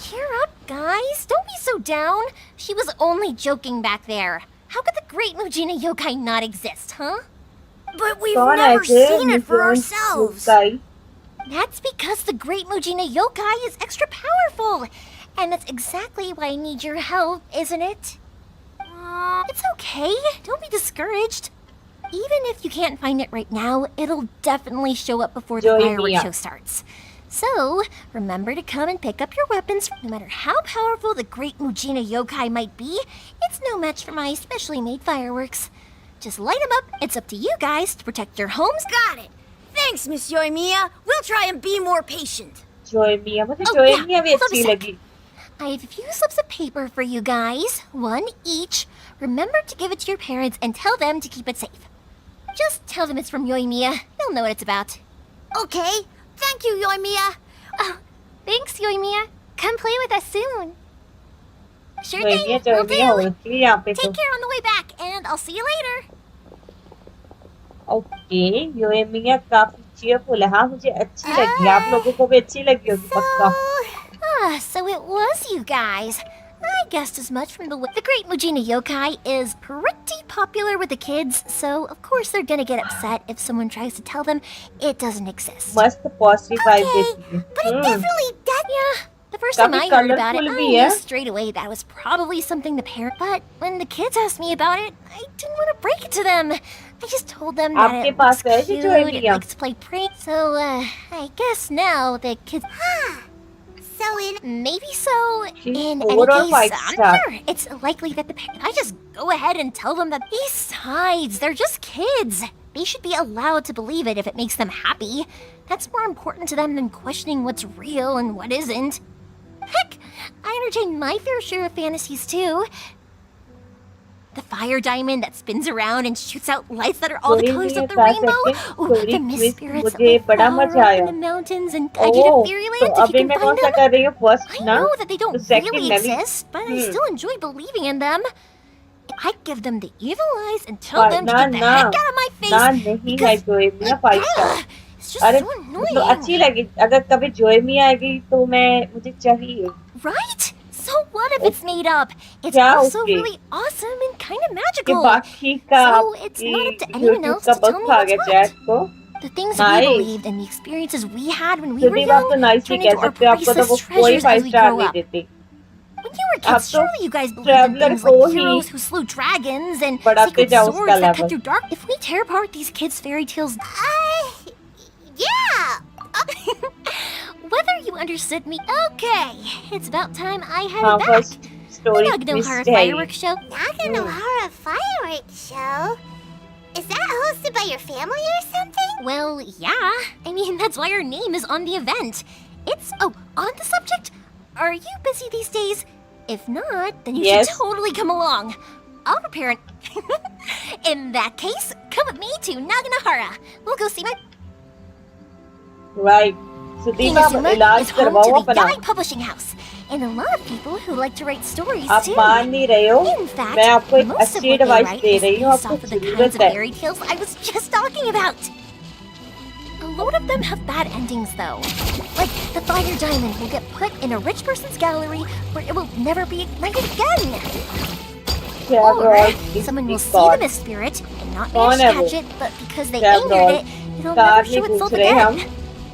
Cheer up, guys. Don't be so down. She was only joking back there. How could the Great Mujina Yokai not exist, huh? But we've कौन never ऐसे seen it for मुझे ourselves. गाई? That's because the Great Mujina Yokai is extra powerful. And that's exactly why I need your help, isn't it? It's okay. Don't be discouraged. Even if you can't find it right now, it'll definitely show up before the Join fireworks me. show starts. So, remember to come and pick up your weapons. No matter how powerful the Great Mujina Yokai might be, it's no match for my specially made fireworks. Just light them up. It's up to you guys to protect your homes. Got it. Thanks, Miss Yoimiya. We'll try and be more patient. जोएमिया, मुझे Oh, जोएमिया yeah. भी Hold on a अच्छी sec. लगी। I have a few slips of paper for you guys, one each. Remember to give it to your parents and tell them to keep it safe. Just tell them it's from Yoimiya. They'll know what it's about. Okay. Thank you, Yoimiya. Oh, thanks, Yoimiya. Come play with us soon. Sure जोएमिया thing. Will जोएमिया do. होती है यहाँ पे तो। Take care on the way back, and I'll see you later. Okay, जोएमिया काफी cheerful है. हाँ मुझे अच्छी लगी. आप लोगों को भी अच्छी लगी होगी पक्का. So it was you guys. I guessed as much from the way the Great Mujina Yokai is pretty popular with the kids, so of course they're gonna get upset if someone tries to tell them it doesn't exist. मस्त positive vibe Okay, देती है. but it definitely does. Yeah, the first time काफी I heard about it, colourful I भी knew है. straight away that was probably something the parent. But when the kids asked me about it, I didn't want to break it to them. I just told them that आपके it pass looks है cute, जो है it भैया. likes to play pranks. So I guess now the kids. So maybe so. She's In 4 any or case, 5 I'm star. sure it's likely that the parent. I just go ahead and tell them that. Besides, they're just kids. They should be allowed to believe it if it makes them happy. That's more important to them than questioning what's real and what isn't. Heck, I entertain my fair share of fantasies too. The fire diamond that spins around and shoots out lights that are all the Story colors में of the बता rainbow. सकते Ooh, story the mist twist spirits that मुझे live बड़ा far मजा up आया. in the mountains and guide you to तो fairyland if you अभी can मैं कौन find सा them. कर रही हूँ first I ना. know that they तो don't second really मैं भी. exist, but I still enjoy believing in them. I give them the evil eyes and tell पर them to ना get the ना heck out of my face. ना नहीं है जोएमिया 5 star. It's just अरे so मतलब annoying. अच्छी लगी. अगर कभी जोएमिया आएगी तो मैं मुझे चाहिए. Right? So what if it's made up? It's क्या also उसके? really awesome and kind of कि magical. बाकी का So it's not up to anyone YouTube else का to tell बग me खा what's गया what. चैट को. The things we Nice. believed and the experiences we had when we were Sudeep आप young तो nice ही turn कह into our सकते हो. आपको तो priceless वो कोई treasures 5 as we star grow नहीं up. देती. When you were आप kids, तो surely you guys believed in traveller things को like he heroes who slew dragons and बढ़ाते secret जाओ उसका swords that cut level. through dark. If we tear apart these kids' fairy tales, yeah. Whether you understood me, okay. It's about time I हाँ headed back. First story Naganohara twist है ये. fireworks show. Naganohara fireworks show? Is that hosted by your family or something? Well, yeah. I mean, that's why our name is on the event. On the subject, are you busy these days? If not, then you Yes. should totally come along. I'll prepare it. In that case, come with me to Naganohara. We'll go see my right. Sudeep आप Inazuma इलाज is home करवाओ to the अपना. Yai Publishing House, and a lot of people who like to write stories आप too. मान नहीं रहे हो. In fact, मैं आपको एक most of अच्छी what they advice write they is रही हूँ. based आपको off of the kinds जरूरत of है. fairy tales I was just talking about. A lot of them have bad endings, though. Like, the fire diamond will get put in a rich person's gallery where it will never be ignited again. Or someone will see the mist spirit and not manage to catch it, but because they angered it, it'll never show itself again.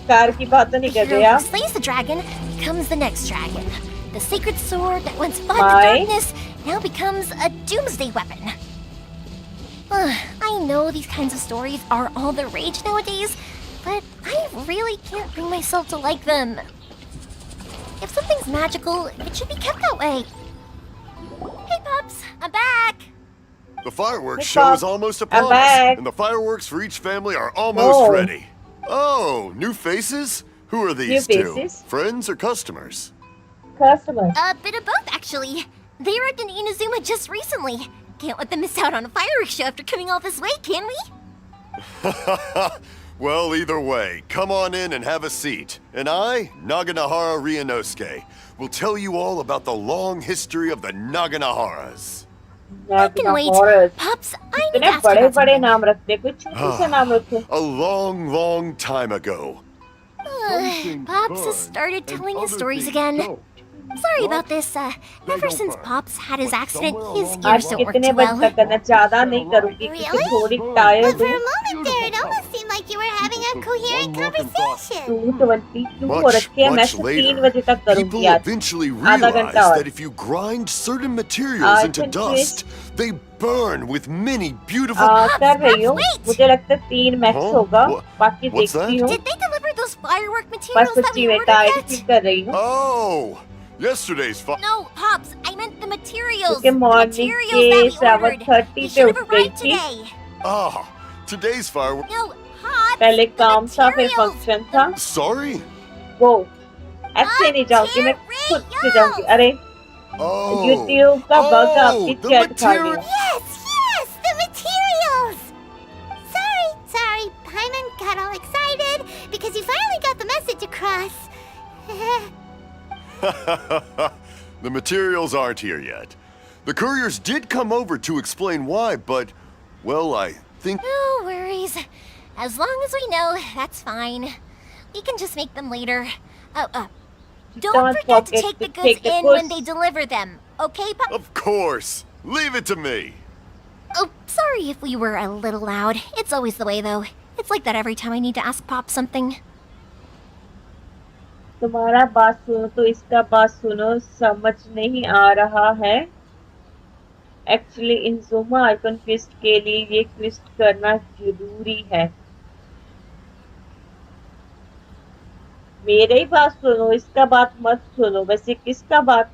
Car की बात तो नहीं The कर रहे hero who आप. slays the dragon becomes the next dragon. The sacred sword that once fought My. the darkness now becomes a doomsday weapon. I know these kinds of stories are all the rage nowadays, but I really can't bring myself to like them. If something's magical, it should be kept that way. Hey, Pops, I'm back! The fireworks Hey, show Pop. is almost I'm upon us, back. and the fireworks for each family are almost Oh. ready. Oh, new faces? Who are these two? faces? Friends or customers? Customers. A bit of both, actually. They arrived in Inazuma just recently. Can't let them miss out on a fireworks show after coming all this way, can we? Well, either way, come on in and have a seat. And I, Naganahara Ryanosuke, will tell you all about the long history of the Naganaharas. I can wait. Horrors. Pops, I need to इतने ask you बड़े about बड़े something. नाम रखते. कोई छोटे से नाम रखे. A long, long time ago. Pops has started telling his stories again. Sorry about this. Ever since Pops had his accident, his आज ears don't work कितने too बजे well. तक करना. ज्यादा नहीं करूँगी क्योंकि थोड़ी टायर्ड For a हूँ. moment there, it almost seemed like you were having a coherent conversation. 2:22 हो रखी है. मैं Much तो 3 later, बजे तक people करूँगी आज. eventually आधा realized घंटा और. that if you grind certain materials into can dust, they burn with many beautiful. कर रही हूँ. wait. मुझे लगता है 3 मैक्स Huh? होगा. बाकी What's देखती that? हूँ. Did they deliver those firework बस materials that सच्ची we में ordered टायर yet? ठीक कर रही हूँ. Oh, yesterday's No, Pops, I meant the materials. क्योंकि The मॉर्निंग materials के that we ordered. 7:30 They पे should उठ have गई arrived थी. today. Ah, today's firework. No, Pops. पहले the काम था फिर materials. फंक्शन था. Sorry? वो ऐसे नहीं जाऊंगी. मैं खुद से जाऊंगी. अरे Oh. YouTube का बग आपकी the चैट खा material- गया. Yes, the materials! Sorry, Paimon got all excited because you finally got the message across. The materials aren't here yet. The couriers did come over to explain why, but, well, I think. No worries. As long as we know, that's fine. We can just make them later. Don't forget to take the goods in when they deliver them, okay, Pop? Of course. Leave it to me. Oh, sorry if we were a little loud. It's always the way, though. It's like that every time I need to ask Pop something. तुम्हारा बात सुनो तो इसका बात सुनो, समझ नहीं आ रहा है। एक्चुअली इंजुमा आइकन क्विस्ट के लिए ये क्विस्ट करना जरूरी है। मेरे ही बात सुनो, इसका बात मत सुनो। वैसे किसका बात?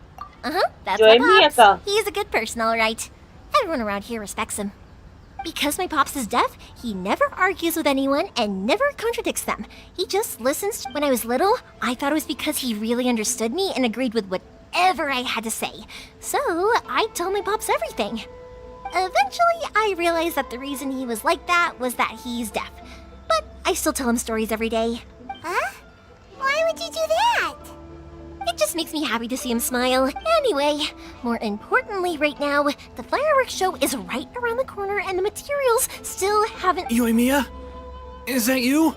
That's my Pops. He's a good person, all right. Everyone around here respects him. Because my Pops is deaf, he never argues with anyone and never contradicts them. He just listens. When I was little, I thought it was because he really understood me and agreed with whatever I had to say. So, I told my Pops everything. Eventually, I realized that the reason he was like that was that he's deaf. But I still tell him stories every day. Huh? Why would you do that? It just makes me happy to see him smile. Anyway, more importantly right now, the fireworks show is right around the corner and the materials still haven't... Yoimiya? Is that you?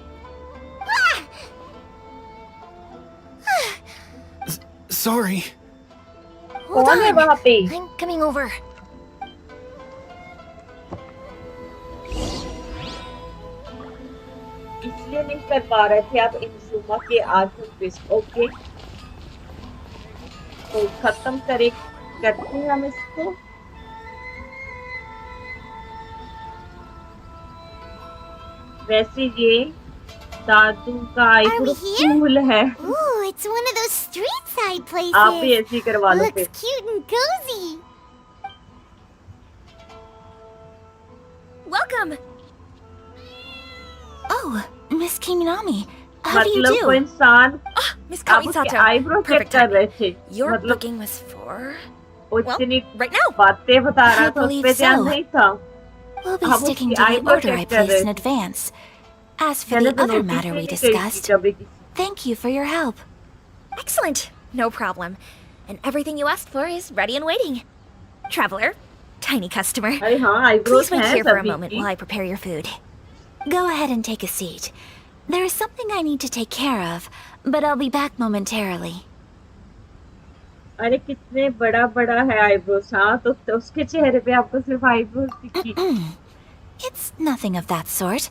Sorry. Hold कौन है वहाँ पे? I'm coming over. इसलिए नहीं कर पा रहे थे आप इंजुमा के आइकन क्विस्ट। ओके, तो खत्म करते हैं हम इसको। वैसे ये दादू का आईब्रो कूल है। Ooh, it's one of those street side places. आप भी ऐसे ही करवा लो फिर। Looks cute and cozy. Welcome. Oh, Miss Kiminami. How do you मतलब do? कोई इंसान Miss आप उसके Kamisato. आईब्रो चेक Perfect कर रहे timing. थे। Your मतलब booking was for... वो well, इतनी right now. बातें बता रहा I था, उस believe पे ध्यान so. नहीं था। We'll be आप sticking उसकी to the eyebrow order I check कर placed रहे in थे। advance. As for मैंने the तो other notice matter he we नहीं करी थी discussed, कभी किसी। thank you for your help. Excellent. No problem. And everything you asked for is ready and waiting. Traveler, tiny customer, अरे हाँ, आईब्रोज please wait हैं here for a सभी moment की। while I prepare your food. Go ahead and take a seat. There is something I need to take care of, but I'll be back momentarily. अरे कितने बड़ा बड़ा है eyebrows. हाँ, तो उसके चेहरे पे आपको सिर्फ आईब्रोज दिखी। It's nothing of that sort.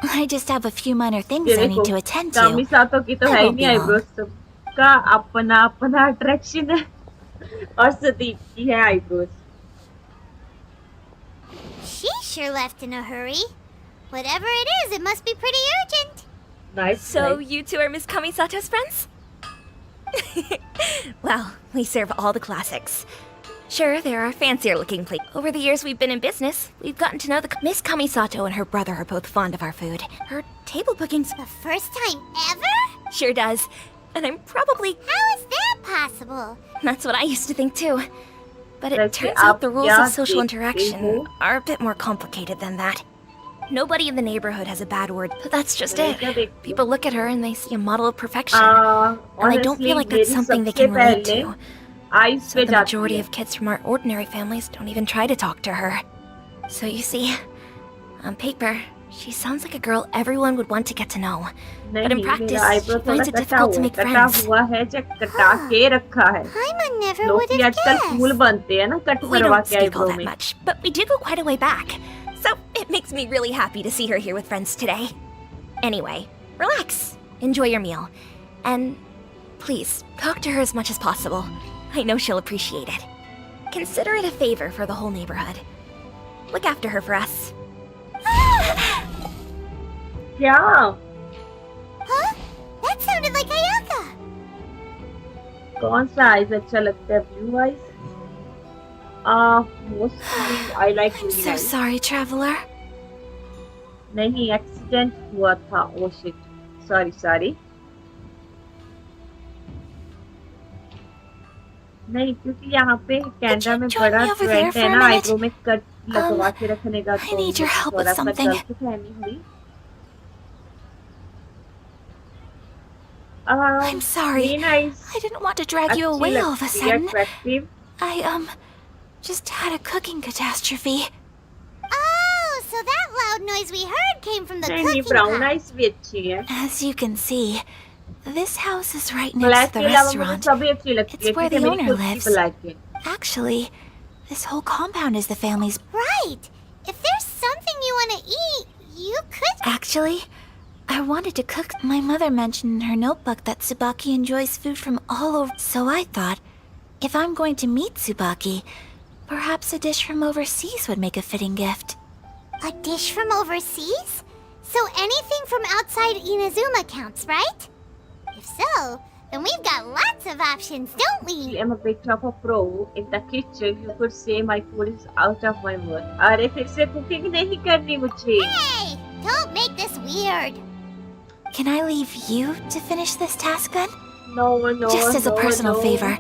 I just have a few minor things ये I need देखो, to attend to. कामिसातो की तो I है ही won't नहीं be long. आईब्रोज, सबका अपना अपना अट्रैक्शन है। और सदीप की है eyebrows. She sure left in a hurry. Whatever it is, it must be pretty urgent. Nice. So you two are Miss Kamisato's friends? Well, we serve all the classics. Sure, there are fancier looking plates. Over the years we've been in business, we've gotten to know the Miss Kamisato and her brother are both fond of our food. Her table bookings The first time ever? sure does. And I'm probably... How is that possible? That's what I used to think too. But it वैसे turns आप out the rules क्या of social देखते interaction हो? are a bit more complicated than that. Nobody in the neighborhood has a bad word, but that's just मैं it. क्या देखती हूँ? People look at her and they see a model of perfection. And I don't Honestly, feel like that's मेरी something they सबसे can relate पहले to. Ice So पे the जाती majority है। of kids from our ordinary families don't even try to talk to her. So you see, on paper, she sounds like a girl everyone would want to get to know. But in नहीं, practice, मेरा eyebrow she थोड़ा finds it कटा difficult to हुआ है। make कटा friends. हुआ है या कटा के रखा है। Paimon never लोग would भी have आजकल फूल guessed. बनते हैं ना कट We करवा don't के speak all आईब्रो that में। much, but we do go quite a way back. So it makes me really happy to see her here with friends today. Anyway, relax, enjoy your meal, and please talk to her as much as possible. I know she'll appreciate it. Consider it a favor for the whole neighborhood. Look after her for us. क्या? Huh? That sounded like Ayaka. कौन सा eyes अच्छा लगता है? Blue eyes? Mostly I like I'm green so eyes. sorry, traveler. नहीं, accident हुआ था। Oh shit, sorry. नहीं, क्योंकि यहाँ पे कनाडा में join बड़ा me over ट्रेंड there है for a ना minute? आईब्रो में कट लगवा के रखने का। I तो need your मुझे help with थोड़ा सा something. गलतफहमी हुई। I'm sorry. green eyes I didn't want to drag you अच्छी away all of a लगती है, sudden. attractive। I just had a cooking catastrophe. Oh, so that loud loud noise we heard came from the नहीं cooking brown pot. Ice भी अच्छी है। As you can see, this house is right black next to के the अलावा मुझे restaurant. सभी अच्छी लगती है It's where क्योंकि the मेरी owner खुद की lives. ब्लैक है। Actually, this whole compound is the family's. Right. If there's something you want to eat, you could. Actually, I wanted to cook. My mother mentioned in her notebook that Tsubaki enjoys food from all over. So I thought, if I'm going to meet Tsubaki, perhaps a dish from overseas would make a fitting gift. A dish from overseas? So anything from outside Inazuma counts, right? If so, then we've got lots of options, don't we? I'm a bit of a pro in the kitchen. You could say my food is out of my world. अरे फिर से cooking नहीं करनी मुझे। Hey, don't make this weird. Can I leave you to finish this task then? No, Just as a personal no. favor.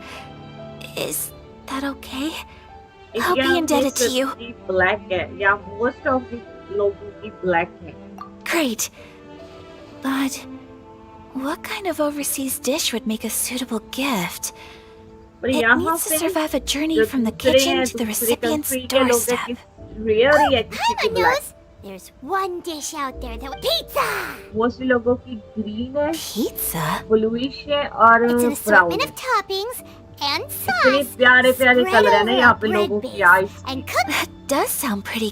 Is that okay? It's I'll be indebted to you. Black है या most of the लोगों की black है। Great. But what kind of overseas dish would make a suitable gift? पर It यहाँ needs to पे survive a journey जो from the दूसरे kitchen हैं, to the दूसरे recipient's country के लोग हैं doorstep. कि rare ही है किसी की Paimon black। knows. There's one dish out there that would pizza. Mostly लोगों की green है, Pizza? bluish है और It's an brown assortment है। of toppings and इतने sauce. प्यारे प्यारे spread कलर है ना over यहाँ a पे bread लोगों की base ice. and cooked. That does sound pretty.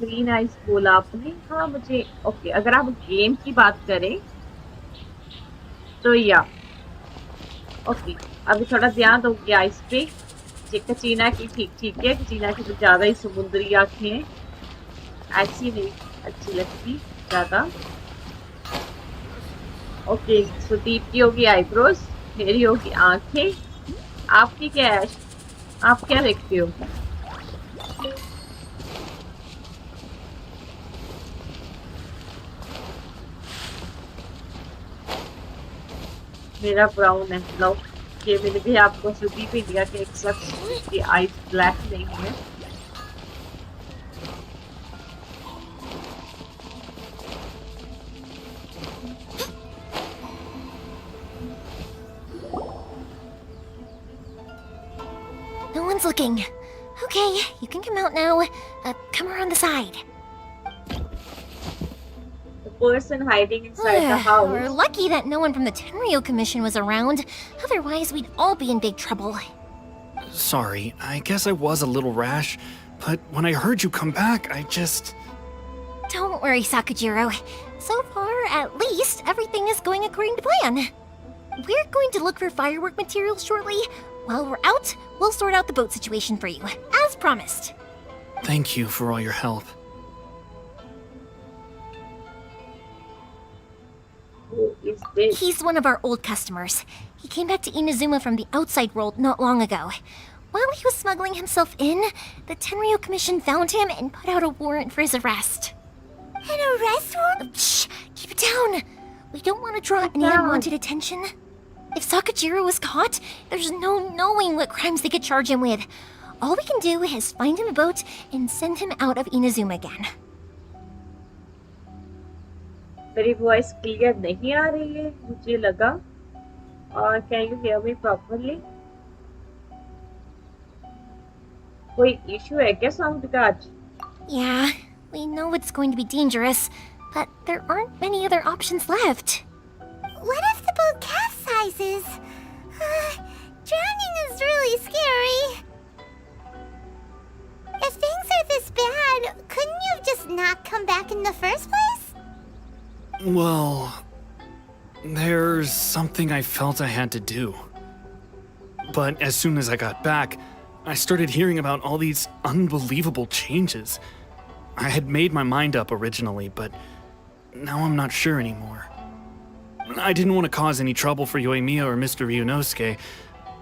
Green ice बोला आपने। हाँ मुझे ओके अगर आप गेम की बात करें तो या ओके अभी थोड़ा ध्यान दोगे आइस पे। ये कचीना की ठीक है, कचीना की तो ज्यादा ही समुद्री आंखें हैं, ऐसी नहीं अच्छी लगती ज्यादा। ओके सुदीप की होगी आईब्रोज, मेरी होगी आंखें, आपकी क्या है? आप क्या देखते हो? मेरा ब्राउन है। लो ये मिल गई आपको सुदीप इंडिया के एक शख्स की आइस ब्लैक नहीं है। No one's looking. Okay, you can come out now. Come around the side. The person hiding inside the house. We're lucky that no one from the Tenryo Commission was around. Otherwise, we'd all be in big trouble. Sorry, I guess I was a little rash, but when I heard you come back, I just... Don't worry, Sakujiro. So far, at least, everything is going according to plan. We're going to look for firework materials shortly. While we're out, we'll sort out the boat situation for you, as promised. Thank you for all your help. Who is this? He's one of our old customers. He came back to Inazuma from the outside world not long ago. While he was smuggling himself in, the Tenryo Commission found him and put out a warrant for his arrest. An arrest warrant? Shh! Keep it down! We don't want to draw any unwanted attention. If Sakujiro was caught, there's no knowing what crimes they could charge him with. All we can do is find him a boat and send him out of Inazuma again. मेरी voice clear नहीं आ रही है मुझे लगा। और can you hear me properly? कोई issue है क्या साउंड का आज? Yeah, we know it's going to be dangerous, but there aren't many other options left. What if the boat capsizes? Drowning is really scary. If things are this bad, couldn't you have just not come back in the first place? Well, there's something I felt I had to do. But as soon as I got back, I started hearing about all these unbelievable changes. I had made my mind up originally, but now I'm not sure anymore. I didn't want to cause any trouble for Yoimiya or Mr. Ryunosuke,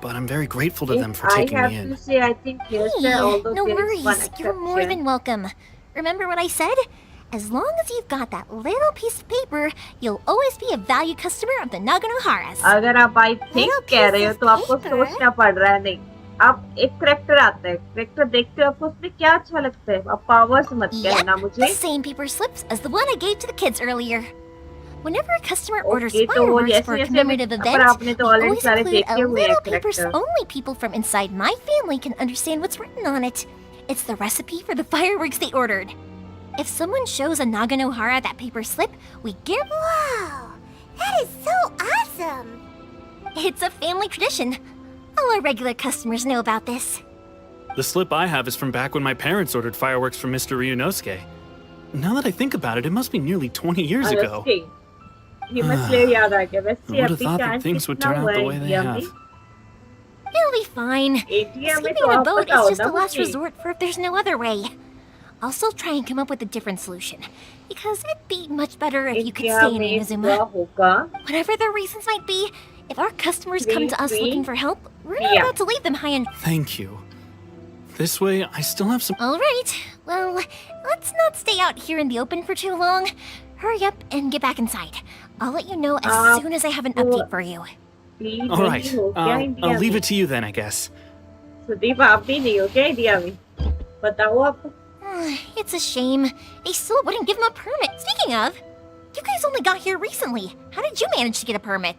but I'm very grateful to them for taking me I have in. to say, I think here's the, although No there is one worries. You're more exception. than welcome. Remember what I said? As long as you've got that little piece of paper, you'll always be a valued customer of the Naganoharas. अगर आप I think कह रहे हो तो आपको सोचना पड़ रहा है। नहीं, आप एक करेक्टर आता है, करेक्टर देखते हो आपको उसमें क्या अच्छा लगता है। आप पावर्स मत कहना Yep, मुझे। the same paper slips as the one I gave to the kids earlier. Whenever a customer orders okay तो वो fireworks जैसे for a जैसे commemorative पर event, आपने we तो ऑलरेडी always सारे include a देखे हुए हैं little paper so character only people from inside my family can understand what's written on it. It's the recipe for the fireworks they ordered. If someone shows a Naganohara that paper slip, we give. Wow, that is so awesome! It's a family tradition. All our regular customers know about this. The slip I have is from back when my parents ordered fireworks from Mr. Ryunosuke. Now that I think about it, it must be nearly 20 years ago. इसलिए याद आ गया I वैसे would have अभी thought time that things would कितना turn हुआ out the है way they India में have. It'll be fine. India में Sleeping तो in a आप boat बताओ is just ना a last मुझे resort for if there's no other way. I'll still try and come up with a different solution, because it'd be much better if you could India stay in में Inazuma. हुआ होगा Whatever their reasons might be, if our customers come to us Three, looking for help, we're not yeah. about to leave them high and... Thank you. This way, I still have some. Alright, well, let's not stay out here in the open for too long. Hurry up and get back inside. I'll let you know as soon as I have an update for you. Please All right, नहीं हो क्या India I'll leave में it to you then, I guess. Sudeep आप भी नहीं हो क्या India में बताओ आप It's a shame. They still wouldn't give him a permit. Speaking of, you guys only got here recently. How did you manage to get a permit?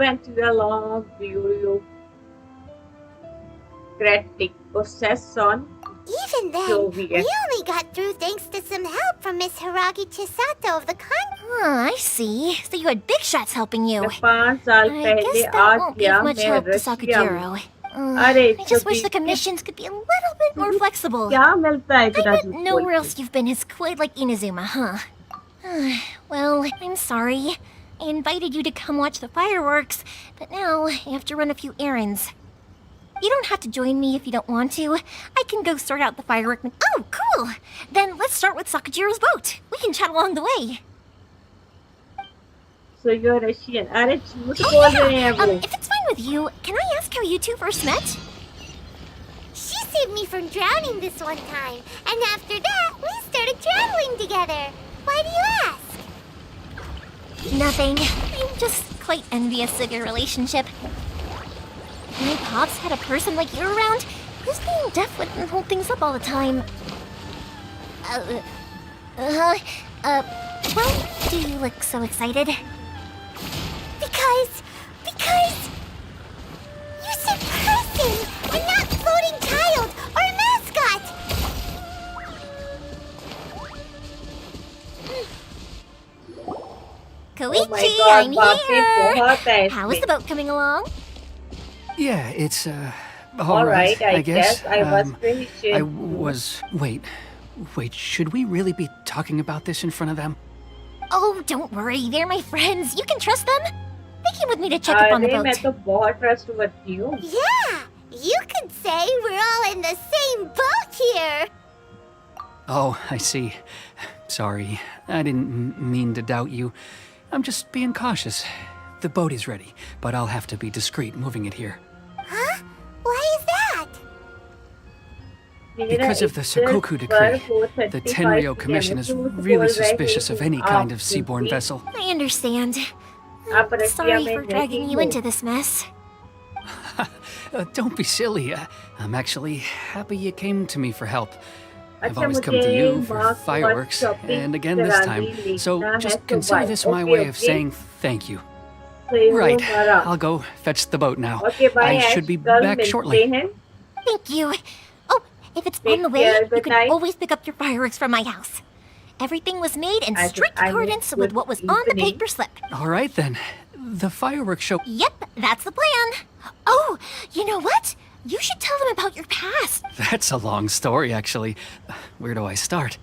went to a long bureaucratic process on Even then, Soviet. we only got through thanks to some help from Miss Hiragi Chisato of the con. Oh, I see. So you had big shots helping you. मैं 5 साल I पहले guess uh that won't गया give much मैं help to Russia में Sakujiro. अरे I just wish Sudeep the commissions could be a little bit more flexible. क्या मिलता है I इतना bet झूठ nowhere बोल else you've been has quite like Inazuma, huh? Well, I'm sorry. I invited you to come watch the fireworks, but now I have to run a few errands. You don't have to join me if you don't want to. I can go sort out the firework. Oh, cool! Then let's start with Sakujiro's boat. We can chat along the way. so you're Russian अरे झूठ बोल रहे हैं वो If it's fine with you, can I ask how you two first met? She saved me from drowning this one time, and after that, we started traveling together. Why do you ask? Nothing. I'm just quite envious of your relationship. My pops had a person like you around. His being deaf wouldn't hold things up all the time. Why do you look so excited? Because you said person and not floating child or mascot. oh my Koichi, god I'm बातें here. बहुत है How is इसमें the boat coming along? Yeah, it's all right I guess. guess I was pretty sure I was. Wait. Should we really be talking about this in front of them? Oh, don't worry. They're my friends. You can trust them. They came with me to check up on the अरे मैं boat. तो बहुत trustworthy हूँ Yeah, you could say we're all in the same boat here. Oh, I see. Sorry, I didn't mean to doubt you. I'm just being cautious. The boat is ready, but I'll have to be discreet moving it here. Huh? Why is that? Because of the Sakoku decree, the Tenryo Commission is really suspicious of any kind of seaborne vessel. I understand. आप I'm Russia sorry में for dragging नहीं you हो into this mess. Don't be silly. I'm actually happy you came to me for help. I've अच्छा always come to मुझे you for marks fireworks, shopping and again this time. करानी So लिखना है just तो consider bye. this my Okay, way of okay. saying thank you. तो ये वो Right, हमारा I'll go fetch the boat now. okay bye I Ash should be कल back मिलते shortly. हैं Thank you. Oh, if it's on Take the way, care, you good can night. always pick up your fireworks from my house. Everything was made in I strict will accordance with good what was on the evening. paper slip. All right then. The fireworks show. Yep, that's the plan. Oh, you know what? You should tell them about your past. That's a long story, actually. Where do I start?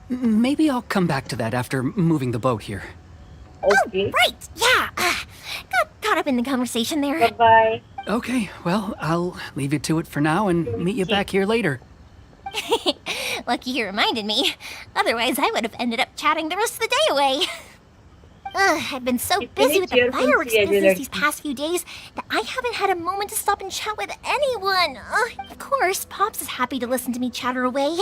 Maybe I'll come back to that after moving the boat here. okay Right, yeah. Got caught up in the conversation there. bye bye Okay, well, I'll leave you to it for now and meet you back here later. Lucky you reminded me. Otherwise, I would have ended up chatting the rest of the day away. I've been so busy with the cheerful fireworks सी है business लड़की these past few days that I haven't had a moment to stop and chat with anyone. Of course, Pops is happy to listen to me chatter away,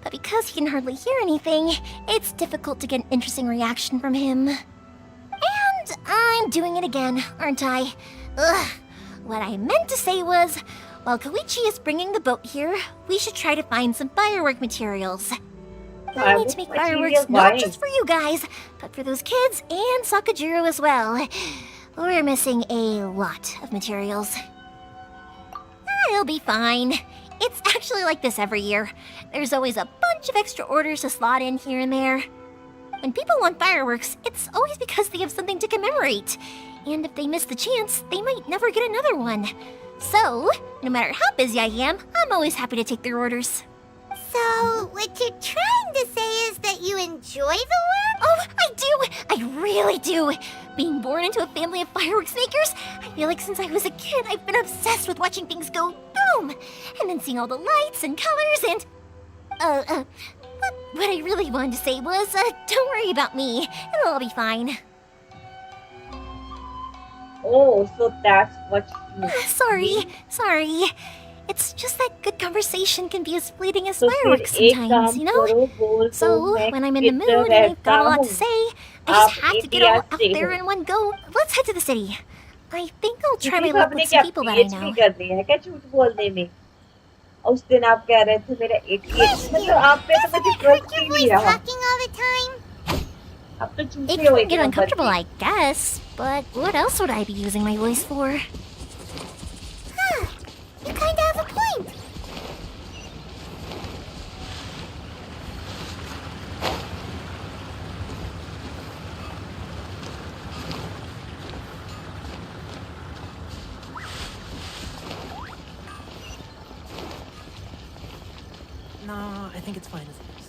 but because he can hardly hear anything, it's difficult to get an interesting reaction from him. And I'm doing it again, aren't I? What I meant to say was, while Koichi is bringing the boat here, we should try to find some firework materials. I need to make fireworks not just for you guys, but for those kids and Sakajiro as well. We're missing a lot of materials. It'll be fine. It's actually like this every year. There's always a bunch of extra orders to slot in here and there. When people want fireworks, it's always because they have something to commemorate. And if they miss the chance, they might never get another one. So, no matter how busy I am, I'm always happy to take their orders. So, what you're trying to say is that you enjoy the work? Oh, I do! I really do! Being born into a family of fireworks makers, I feel like since I was a kid, I've been obsessed with watching things go boom! And then seeing all the lights and colors and... What I really wanted to say was, don't worry about me. It'll all be fine. Oh, so that's what you Sorry. It's just that good conversation can be as fleeting as तो fireworks फिर एक sometimes, काम you know? करो, बोल So, दो, मैं when I'm in the किधर mood and I've got a lot रहता to हूँ। say, I just आप have to get all India out से there हो। in one go. Let's head to the city. I think I'll try my किसी को luck अपने with क्या some people that I PhD know. करनी है क्या झूठ बोलने में? और उस दिन आप कह रहे थे मेरा 88 मतलब आप पे तो मुझे ट्रस्ट ही नहीं रहा। Talking all the time? आप तो It झूठे हो can एक get नंबर uncomfortable, के। I guess, but what else would I be using my voice for? Huh. You kinda have a point. No, I think it's fine as it is.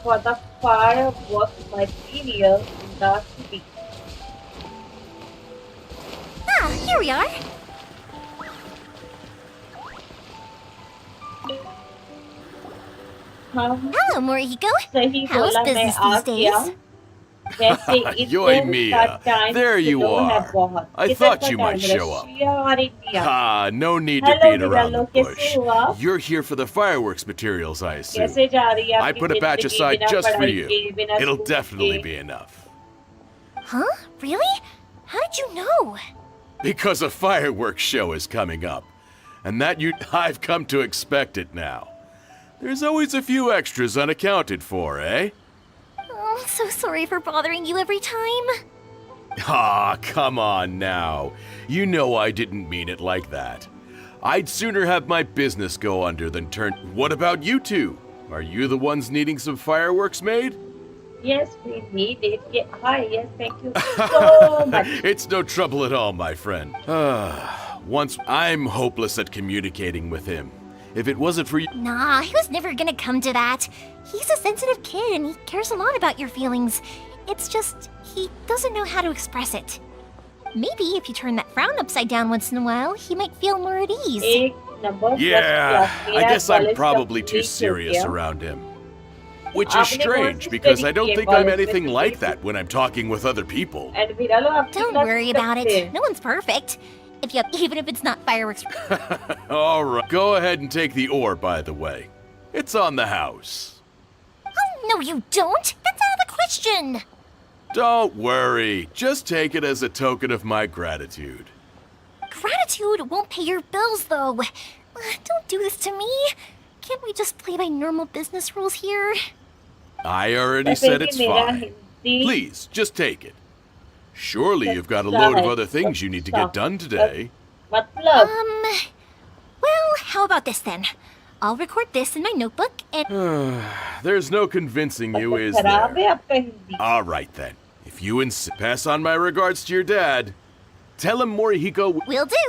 For the fireworks material in the city. Ah, here we are. हम Hello, Morihiko. सही How's बोला मैं business uh these गया। days? वैसे Yoy इधर Mia, का time there you slow है are. बहुत। I किधर thought का you टाइम might है? show up. रशिया और India. Ah, no need to Hello, beat around the Mirallo, कैसे bush. हो आप? You're here for the fireworks materials, I assume. कैसे जा रही है I आपकी put a batch जिंदगी aside बिना just for पढ़ाई you. के, बिना It'll स्कूल definitely के? be enough. Huh? Really? How did you know? Because a fireworks show is coming up. And I've come to expect it now. There's always a few extras unaccounted for, eh? Oh, I'm so sorry for bothering you every time. Ah, come on now. You know I didn't mean it like that. I'd sooner have my business go under than turn... What about you two? Are you the ones needing some fireworks made? Yes, we need it. Yeah, hi, yes, thank you so much. It's no trouble at all, my friend. Once I'm hopeless at communicating with him. If it wasn't for you... Nah, he was never gonna come to that. He's a sensitive kid and he cares a lot about your feelings. It's just, he doesn't know how to express it. Maybe if you turn that frown upside down once in a while, he might feel more at ease. एक number Yeah, first I class guess I'm college probably too complete हो serious गया। around him. Which is आपने कौन strange, C because study I don't की है think I'm college में anything से? like that when I'm talking with other people. And Mirallo, आप Don't कितना worry सीख about सकते it. हैं? No one's perfect. Even if it's not fireworks. All right, go ahead and take the ore, by the way. It's on the house. Oh, no, you don't. That's out of the question. Don't worry, just take it as a token of my gratitude. Gratitude won't pay your bills, though. Don't do this to me. Can't we just play by normal business rules here? I already तो said फिर it's भी मेरा fine. Hindi Please, just take it. Surely you've got a load of other things you need to get done today. मतलब Well, how about this then? I'll record this in my notebook and... There's no convincing you, is खराब there? है आपका Hindi. All right then. If you insist, pass on my regards to your dad. Tell him Morihiko. Will do.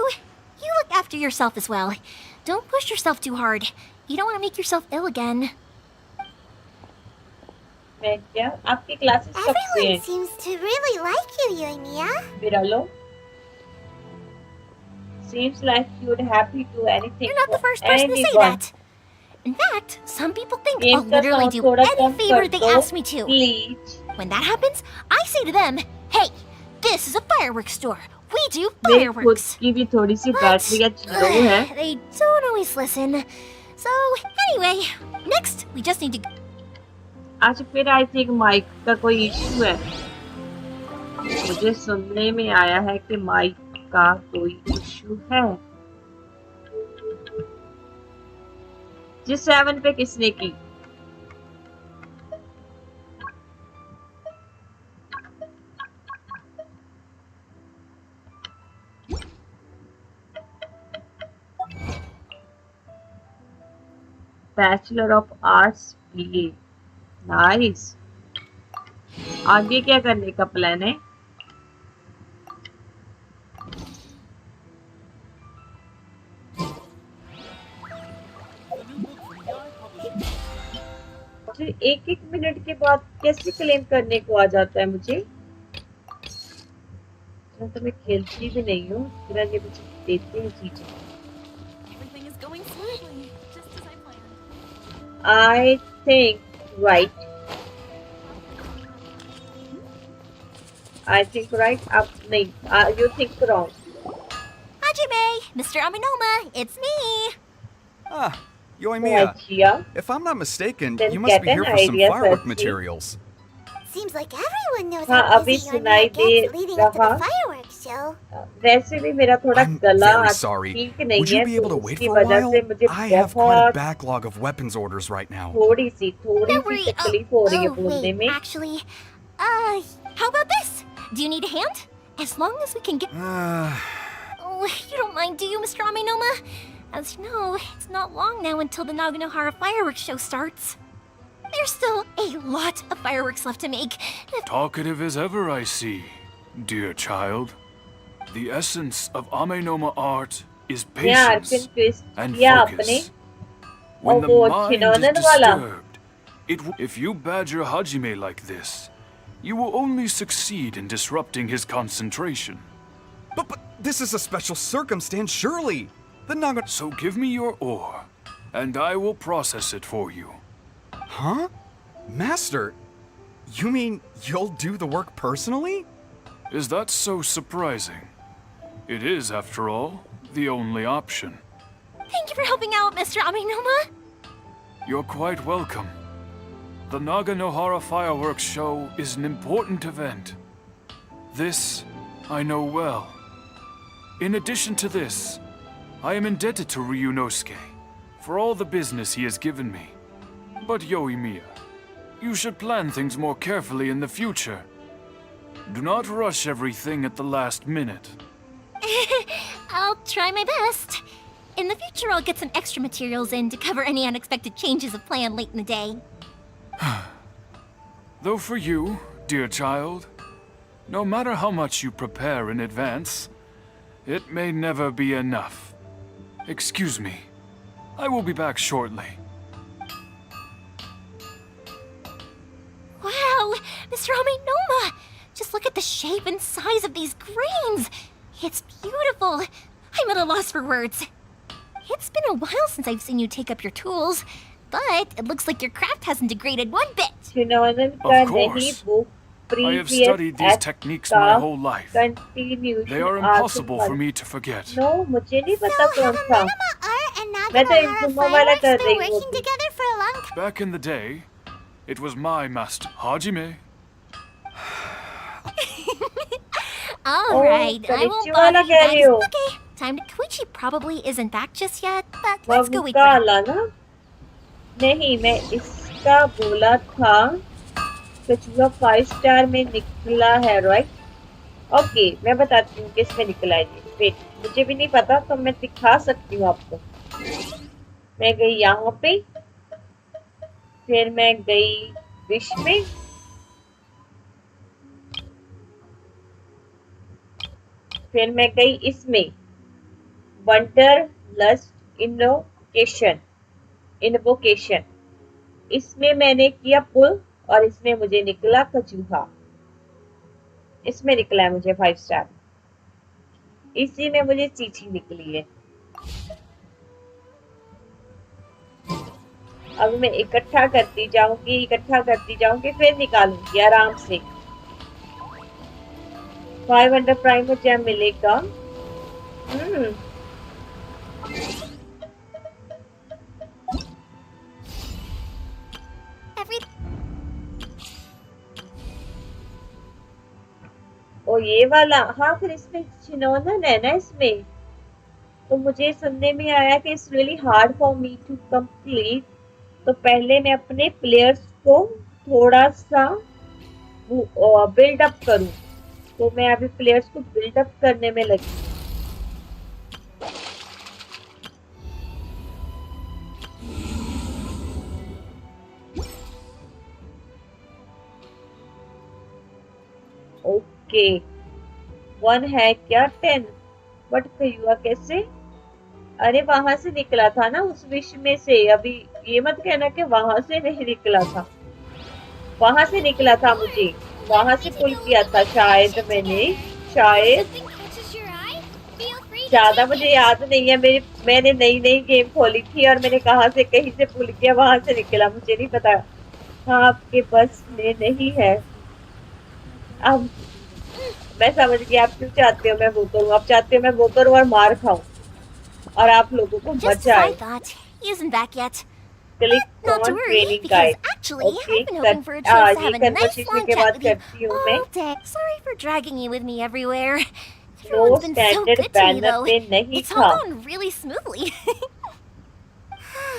You look after yourself as well. Don't push yourself too hard. You don't want to make yourself ill again. मैं क्या आपकी classes कब से Everyone हैं? seems to really like you, Yoimiya. Mirallo, seems like you'd happy to anything You're not the for first person to say anyone. that. In fact, some people think Game I'll का literally sound do थोड़ा any कम favor कर they दो, ask me to. please. When that happens, I say to them, hey, this is a fireworks store. We do मेरी खुद fireworks. की भी थोड़ी सी But, battery low है। they don't always listen. So, anyway, next, we just need to... अच्छा फिर I think mic का कोई इशू है। मुझे सुनने में आया है कि माइक का कोई इशू है। जिस 7 पे किसने की? Bachelor of arts BA. Nice. आगे क्या करने का प्लान है? फिर एक एक मिनट के बाद कैसे क्लेम करने को आ जाता है मुझे? तो मैं खेलती भी नहीं हूँ, फिर ये मुझे देते हैं चीजें। Everything is going smoothly, just as I planned. I think right. I think right. Up, नहीं. You think wrong. Hajime, Mr. Aminoma, it's me. Ah, Oh, Yoimiya. Chia. If I'm not mistaken, Then you must be get here an for some idea, firework Sarchi. materials. Seems like everyone knows हाँ, how अभी busy सुनाई Yoimiya they gets leading up to the रहा। fireworks show. वैसे भी मेरा थोड़ा I'm गला very आज sorry. ठीक नहीं Would you है, be तो able to wait उसकी for a वजह while? से मुझे I have quite a बहुत backlog of weapons orders right now. थोड़ी सी Worry. तकलीफ हो रही है बोलने Wait, में। actually, how about this? Do you need a hand? As long as we can get... Oh, you don't mind, do you, Mr. Aminoma? As you know, it's not long now until the Naganohara fireworks show starts. There's still a lot of fireworks left to make. Talkative as ever, I see, dear child. The essence of Amenoma art is यार patience twist and किया आपने। focus. When the वो mind is छिनौनन वाला। disturbed, if you badger Hajime like this, you will only succeed in disrupting his concentration. But this is a special circumstance, surely. The Naga... So give me your ore, and I will process it for you. Huh? Master, you mean you'll do the work personally? Is that so surprising? It is, after all, the only option. Thank you for helping out, Mr. Aminoma. You're quite welcome. The Naganohara fireworks show is an important event. This I know well. In addition to this, I am indebted to Ryunosuke for all the business he has given me. But Yoimiya, you should plan things more carefully in the future. Do not rush everything at the last minute. I'll try my best. In the future, I'll get some extra materials in to cover any unexpected changes of plan late in the day. Though for you, dear child, no matter how much you prepare in advance, it may never be enough. Excuse me. I will be back shortly. Wow, Mr. Aminoma! Just look at the shape and size of these grains! It's beautiful! I'm at a loss for words. It's been a while since I've seen you take up your tools, but it looks like your craft hasn't degraded one bit. छिनौनन का Of नहीं course. वो I have previous studied these act techniques का my whole life. continuation They are आगे impossible for बढ़- me to forget. No, मुझे नहीं पता So, कौन have था। Minima Art and मैं तो Naganohara इंफॉर्मा वाला Fireworks कर been रही working हूँ। together for a long time? Back in the day, it was my master, Hajime. Alright, I won't konnichiwa bother you कह रही guys. हो। Okay, time to Koichi probably isn't back just yet, but let's go wait for का him. लाना? नहीं, मैं इसका बोला था कछुआ 5 स्टार में निकला है, राइट? ओके, मैं बताती हूँ किस में निकला है ये। वेट, मुझे भी नहीं पता तो मैं दिखा सकती हूँ आपको। मैं गई यहाँ पे, फिर मैं गई विश में, फिर मैं गई इसमें वंडर लस्ट इन्वोकेशन। इसमें मैंने किया पुल और इसमें मुझे निकला कचूहा। इसमें निकला है मुझे 5 स्टार। इसी में मुझे चीची निकली है। अब मैं इकट्ठा करती जाऊंगी फिर निकालूंगी आराम से। 500 प्राइम जेम मिलेगा। Every... ओ ये वाला, हाँ फिर इसमें चिनोनन है ना इसमें। तो मुझे सुनने में आया कि it's really hard for me to complete. तो पहले मैं अपने प्लेयर्स को थोड़ा सा बिल्ड अप करूं। तो मैं अभी प्लेयर्स को बिल्ड अप करने में लगी। ओके 1 है क्या 10? बट हुआ कैसे? अरे वहां से निकला था ना उस विश में से। अभी ये मत कहना कि वहां से नहीं निकला था। वहां से निकला था, मुझे वहां से पुल किया था शायद मैंने, शायद। ज्यादा मुझे याद नहीं है। मैंने नई नई गेम खोली थी और मैंने कहा से कहीं से पुल किया, वहां से निकला, मुझे नहीं पता। हाँ आपके बस में नहीं है। अब मैं समझ गई आप क्यों चाहते हो मैं वो करूँ। आप चाहते हो मैं वो करूँ और मार खाऊं और आप लोगों को मजा आए। Click on training guide. Okay ये कन्वर्सेशन के बाद करती हूँ मैं। Sorry for dragging you with me everywhere. No Everyone's been so standard good to me banner though. पे नहीं It's all था। gone really smoothly.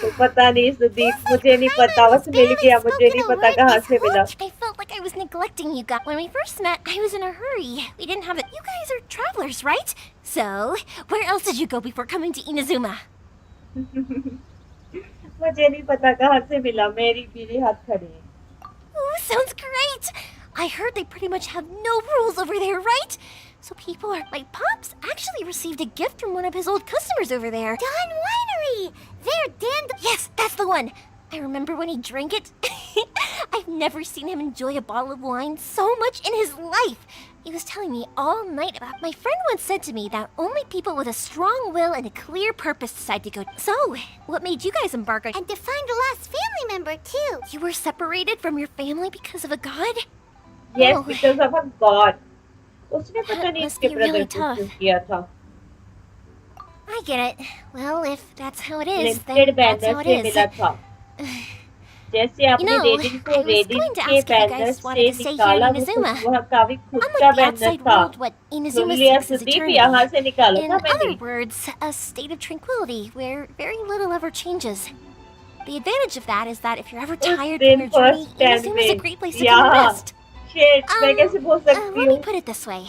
तो पता नहीं सुदीप, मुझे नहीं पता, बस मिल गया, मुझे नहीं पता कहाँ से मिला। I felt like I was neglecting you guys. When we first met, I was in a hurry. We didn't have it. You guys are travelers, right? So, where else did you go before coming to Inazuma? मुझे नहीं पता कहाँ से मिला, मेरे हाथ खड़े हैं। Ooh, sounds great! I heard they pretty much have no rules over there, right? So people are... My pops actually received a gift from one of his old customers over there. Don Winery! There, Dan... Yes, that's the one! I remember when he drank it. I've never seen him enjoy a bottle of wine so much in his life. He was telling me all night about... My friend once said to me that only people with a strong will and a clear purpose decide to go... So, what made you guys embark on... And to find a lost family member, too. You were separated from your family because of a god? Yes, Oh. because of a god. उसने पता That नहीं must इसके be brother really को tough. क्यों किया था। I get it. Well, if that's how it is, limited then that's banner how it से is. मिला था। जैसे आपने You know, रेडिंग को I was reading going to के ask if you banner guys से wanted to stay here निकाला, in वो Inazuma. वह काफी खुद का Unlike the बैनर outside था। world, what सुन Inazuma लिया seeks is सुदीप, eternity. यहाँ से निकाला In था मैंने। other words, a state of tranquility where very little ever changes. The advantage of that is that if you're ever उस tired दिन from your journey, first time Inazuma is a में great place to come and यहाँ rest. Shit, मैं कैसे बोल सकती Let me हूँ, put it this way.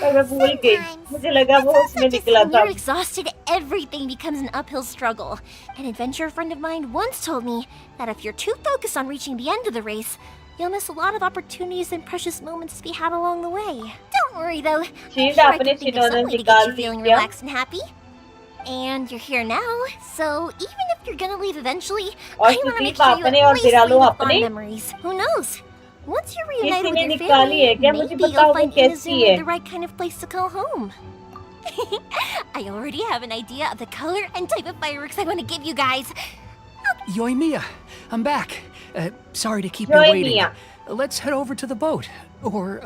पर मैं भूल गई। मुझे लगा वो उसमें निकला When था। you're exhausted, everything becomes an uphill struggle. An adventurer friend of mine once told me that if you're too focused on reaching the end of the race, you'll miss a lot of opportunities and precious moments to be had along the way. Don't worry though, I'm shield sure I आपने can think of some चिनोनन way to get निकाल you Lee feeling क्या? relaxed and happy. And you're here now, so even if you're gonna leave eventually, और I want to make Sudeep sure you आपने at और least बिरालो leave with fond आपने memories. Who knows? Once you're reunited किसी with ने your निकाली है family, क्या? मुझे maybe बताओ you'll वो find कैसी Inazuma है? the right kind of place to call home. I already have an idea of the color and type of fireworks I want to give you guys. Yoimiya, I'm back. Sorry to keep you Yoimiya. waiting. Let's head over to the boat. Or,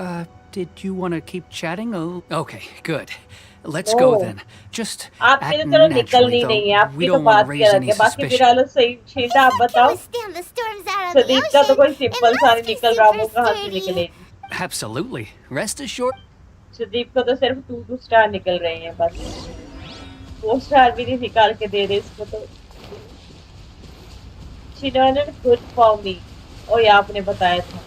did you want to keep chatting? Oh, okay, good. Let's go Oh. then. Just आपके act तो चलो naturally, निकलनी though. नहीं है, We आपकी तो don't want बात to क्या raise रखते any हैं। बाकी suspicion. बिरालो सही छीटा, आप बताओ। Withstand the storms out on the Sudeep का तो कोई ocean, सिंपल and सा must नहीं be निकल रहा, वो super कहाँ से sturdy. निकलेगी? Absolutely. Rest assured. सुदीप को तो सिर्फ 2 स्टार निकल रहे हैं बस। 4 स्टार भी नहीं निकाल के दे रहे इसको तो। चिनोनन गुड फॉर मी। ओ ये आपने बताया था।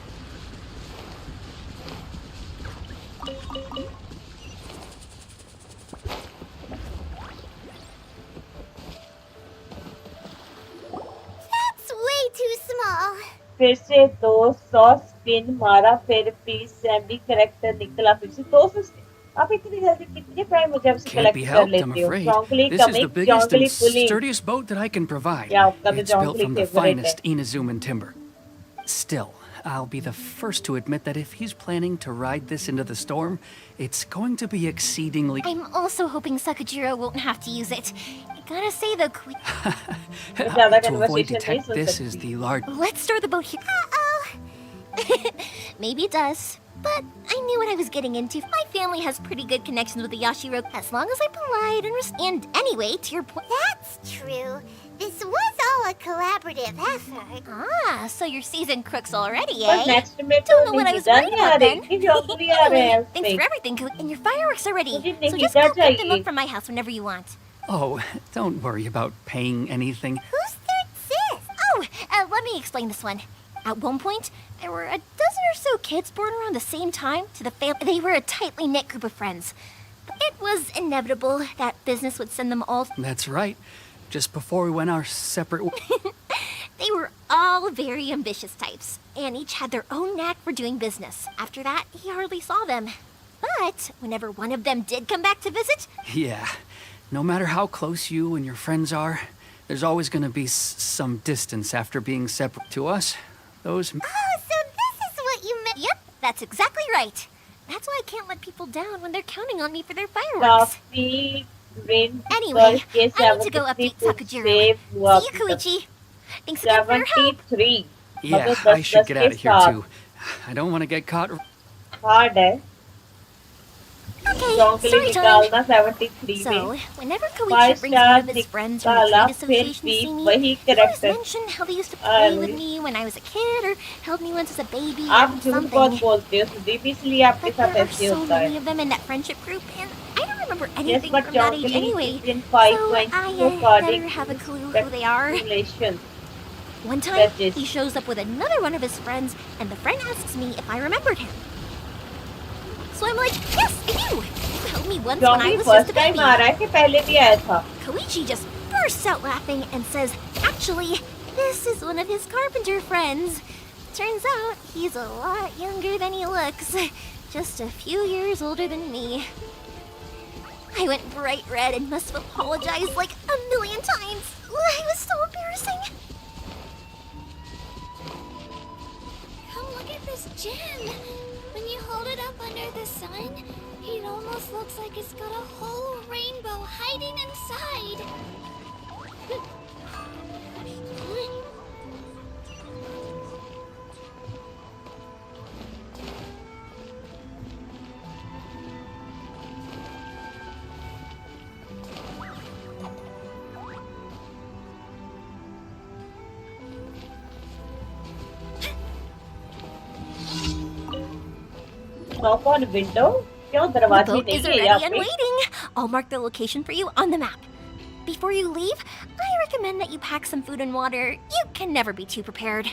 That's way too small. फिर से 200 स्पिन मारा, फिर भी सेमी करेक्टर निकला, फिर से 200 स्पिन। आप इतनी जल्दी कितने प्राइम मुझे आपसे Can't be कलेक्ट कर helped, I'm लेते हो? afraid. जॉन्गली This is the coming, biggest जॉन्गली and pulling. sturdiest boat that I can provide. Yeah, आपका तो It's built जॉन्गली from the favourite है। finest Inazuman timber. Still, I'll be the first to admit that if he's planning to ride this into the storm, it's going to be exceedingly... I'm also hoping Sakajiro won't have to use it. I gotta say though, ज़्यादा To avoid conversation नहीं detect soon this is सकती। the large... let's store the boat here. Maybe it does. But I knew what I was getting into. My family has pretty good connections with the Yashiro, as long as I'm polite and anyway, to your point. That's true. This was all a collaborative effort. Ah, so you're seasoned crooks already, पर eh? Next में तो Don't know what I was निहिदा worried नहीं आ about रही then. कि जोंगली आ रहे हैं Anyway, thanks उसमें for everything, Coot, and your fireworks are ready. मुझे So just निहिदा go pick them चाहिए up from my house whenever you want. Oh, don't worry about paying anything. Who's third sis? Oh, let me explain this one. At one point, there were a dozen or so kids born around the same time to the family. They were a tightly knit group of friends. But it was inevitable that business would send them all. That's right. Just before we went our separate They were all very ambitious types, and each had their own knack for doing business. After that, he hardly saw them. But whenever one of them did come back to visit, Yeah. No matter how close you and your friends are, there's always going to be some distance after being separate to us. Those. Oh, so this is what you meant. yep, that's exactly right. That's why I can't let people down when they're counting on me for their fireworks. काफी rain Anyway, के I need to go 73 update Sakujiro. Save हुआ See you, Koichi. Thanks again for your help. 73 Yeah, मतलब I should 10 get के out of here साथ too. I don't want to get caught. Hard है Okay, जोंगली story time. निकालना 73 So, में whenever 5 Koichi brings star one of his friends from the निकाला trade फिर association to भी see me, वही he always character mentioned how they used to play with अरे me when I was a kid or held me once as a baby आप or झूठ बहुत something. बोलते हो सुदीप इसलिए आपके But साथ there are ऐसे so होता है many of them in that friendship group, and I don't remember yes anything but from that age जोंगली anyway. is in So I 5.2 better have a clue who they are. Congratulations. One time, That is- he shows up with another one of his friends, and the friend asks me if I remembered him. So I'm like, yes, I do. You held me once when I जोंगली was first just a time baby. आ रहा है कि पहले भी आया था Koichi just bursts out laughing and says, actually, this is one of his carpenter friends. Turns out he's a lot younger than he looks. Just a few years older than me. I went bright red and must have apologized like a million times. It was so embarrassing. Come look at this gem. When you hold it up under the sun, it almost looks like it's got a whole rainbow hiding inside. knock on window क्यों The दरवाजे boat नहीं is है already यहाँ and पे waiting. I'll mark the location for you on the map. Before you leave, I recommend that you pack some food and water. You can never be too prepared.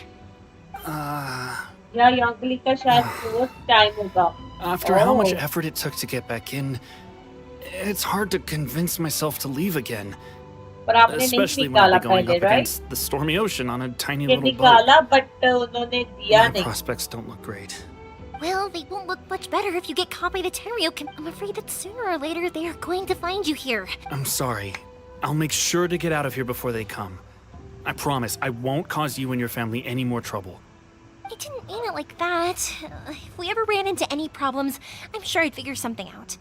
या योंगली का शायद fourth time होगा After how much Oh. effort it took to get back in, it's hard to convince myself to leave again. पर आपने नहीं Especially when I'll निकाला be going पहले up right against the stormy ocean on a tiny ये little boat. निकाला but उन्होंने दिया My नहीं prospects don't look great. Well, they won't look much better if you get caught by the Tenryo. I'm afraid that sooner or later they are going to find you here. I'm sorry. I'll make sure to get out of here before they come. I promise I won't cause you and your family any more trouble. I didn't mean it like that. If we ever ran into any problems, I'm sure I'd figure something out.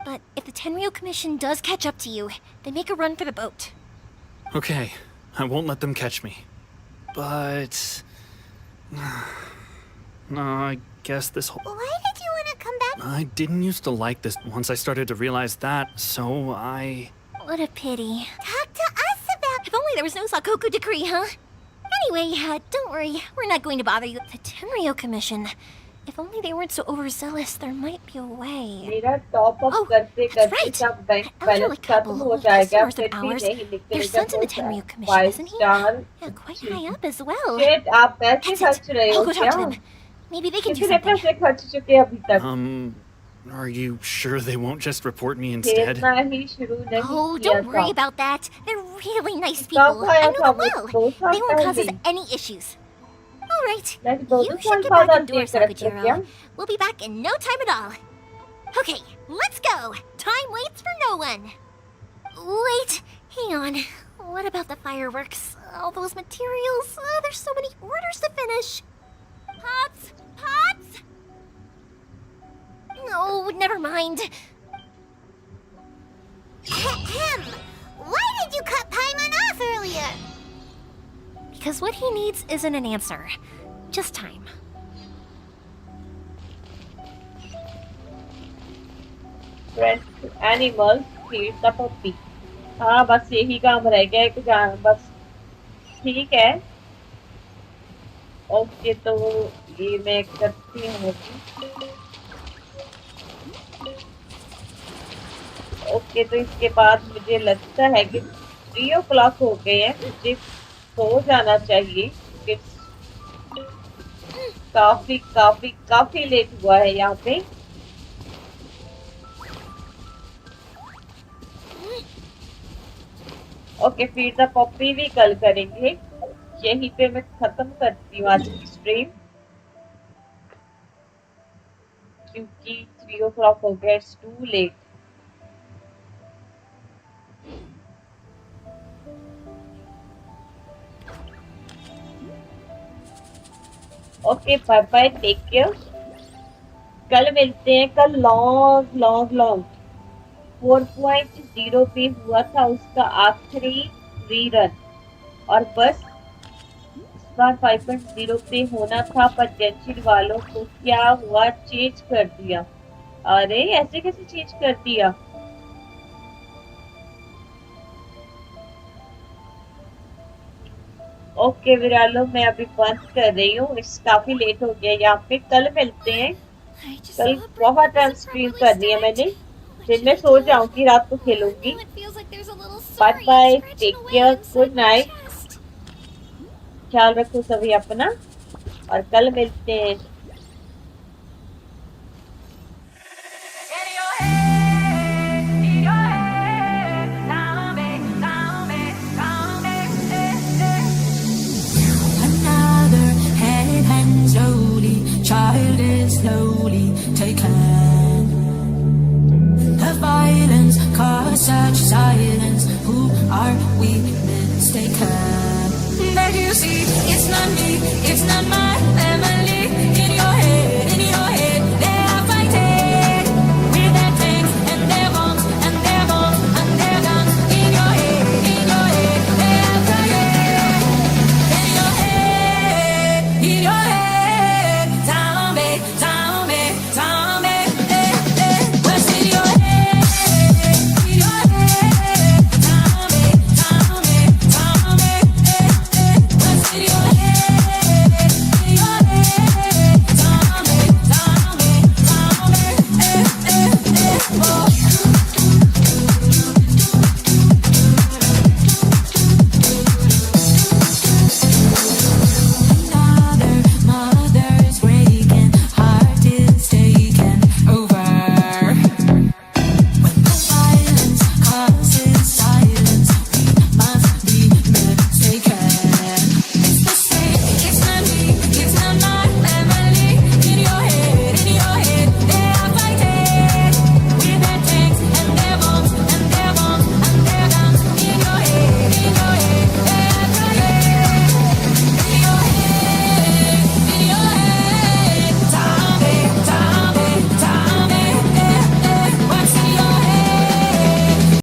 But if the Tenryo Commission does catch up to you, then make a run for the boat. Okay, I won't let them catch me. But... No, I guess this whole... Why did you want to come back? I didn't used to like this once I started to realize that, so I... What a pity. Talk to us about. If only there was no Sakoku decree, huh? Anyway, don't worry. We're not going to bother you. The Tenryo Commission. If only they weren't so overzealous, there might be a way. मेरा top up Oh, करते that's करते right. सब bank Elderly balance couple, खत्म हो old जाएगा customers फिर of भी ours. नहीं Their निकलेगा son's in the तो Tenryo Commission, 5 isn't he? Star Yeah, quite high up as well. Shit आप पैसे That's खर्च it. रहे हो I'll go talk to क्या them. Maybe they can do कितने something. पैसे खर्च चुके हैं अभी तक Are you sure they won't just report me instead? खेलना ही शुरू नहीं Oh, किया don't worry था about that. They're really nice कब people. I आया know था them वो well. 2 साल They won't cause us पहले any issues. All right. Like 2 You साल should get बाद back आती है indoors, करेक्टर क्या Sakujiro. We'll be back in no time at all. Okay, let's go. Time waits for no one. Wait, hang on. What about the fireworks? All those materials? There's so many orders to finish. Pops! Pops! No, never mind. Ahem. Why did you cut Paimon off earlier? Because what he needs isn't an answer, just time. Friends animals feed the puppy हाँ बस यही काम रह गया है कि बस ठीक है। ओके, तो ये मैं करती हूँ अभी। ओके, तो इसके बाद मुझे लगता है कि 3 o'clock हो गए हैं, मुझे सो जाना चाहिए। काफी काफी काफी लेट हुआ है यहाँ पे। ओके, फिर द कॉपी भी कल करेंगे। यहीं पे मैं खत्म करती हूँ आज की स्ट्रीम, क्योंकि 3 o'clock हो गया, it's too late. Okay, bye bye, take care. कल मिलते हैं। कल लॉन्ग लॉन्ग लॉन्ग 4.0 पे हुआ था उसका आखिरी रीरन, और बस इस बार 5.0 पे होना था, पर जेंशिन वालों को क्या हुआ, चेंज कर दिया। अरे ऐसे कैसे चेंज कर दिया? ओके विरालो, मैं अभी बंद कर रही हूँ, इस काफी लेट हो गया यहाँ पे। कल मिलते हैं। कल बहुत टाइम स्ट्रीम करनी है मैंने, दिन में सो जाऊंगी, रात को खेलूंगी। Bye bye, take care, good night, ख्याल रखो सभी अपना, और कल मिलते हैं। Another head hangs slowly, child is slowly taken. The violence caused such silence. Who are we mistaken? But you see, it's not me, it's not my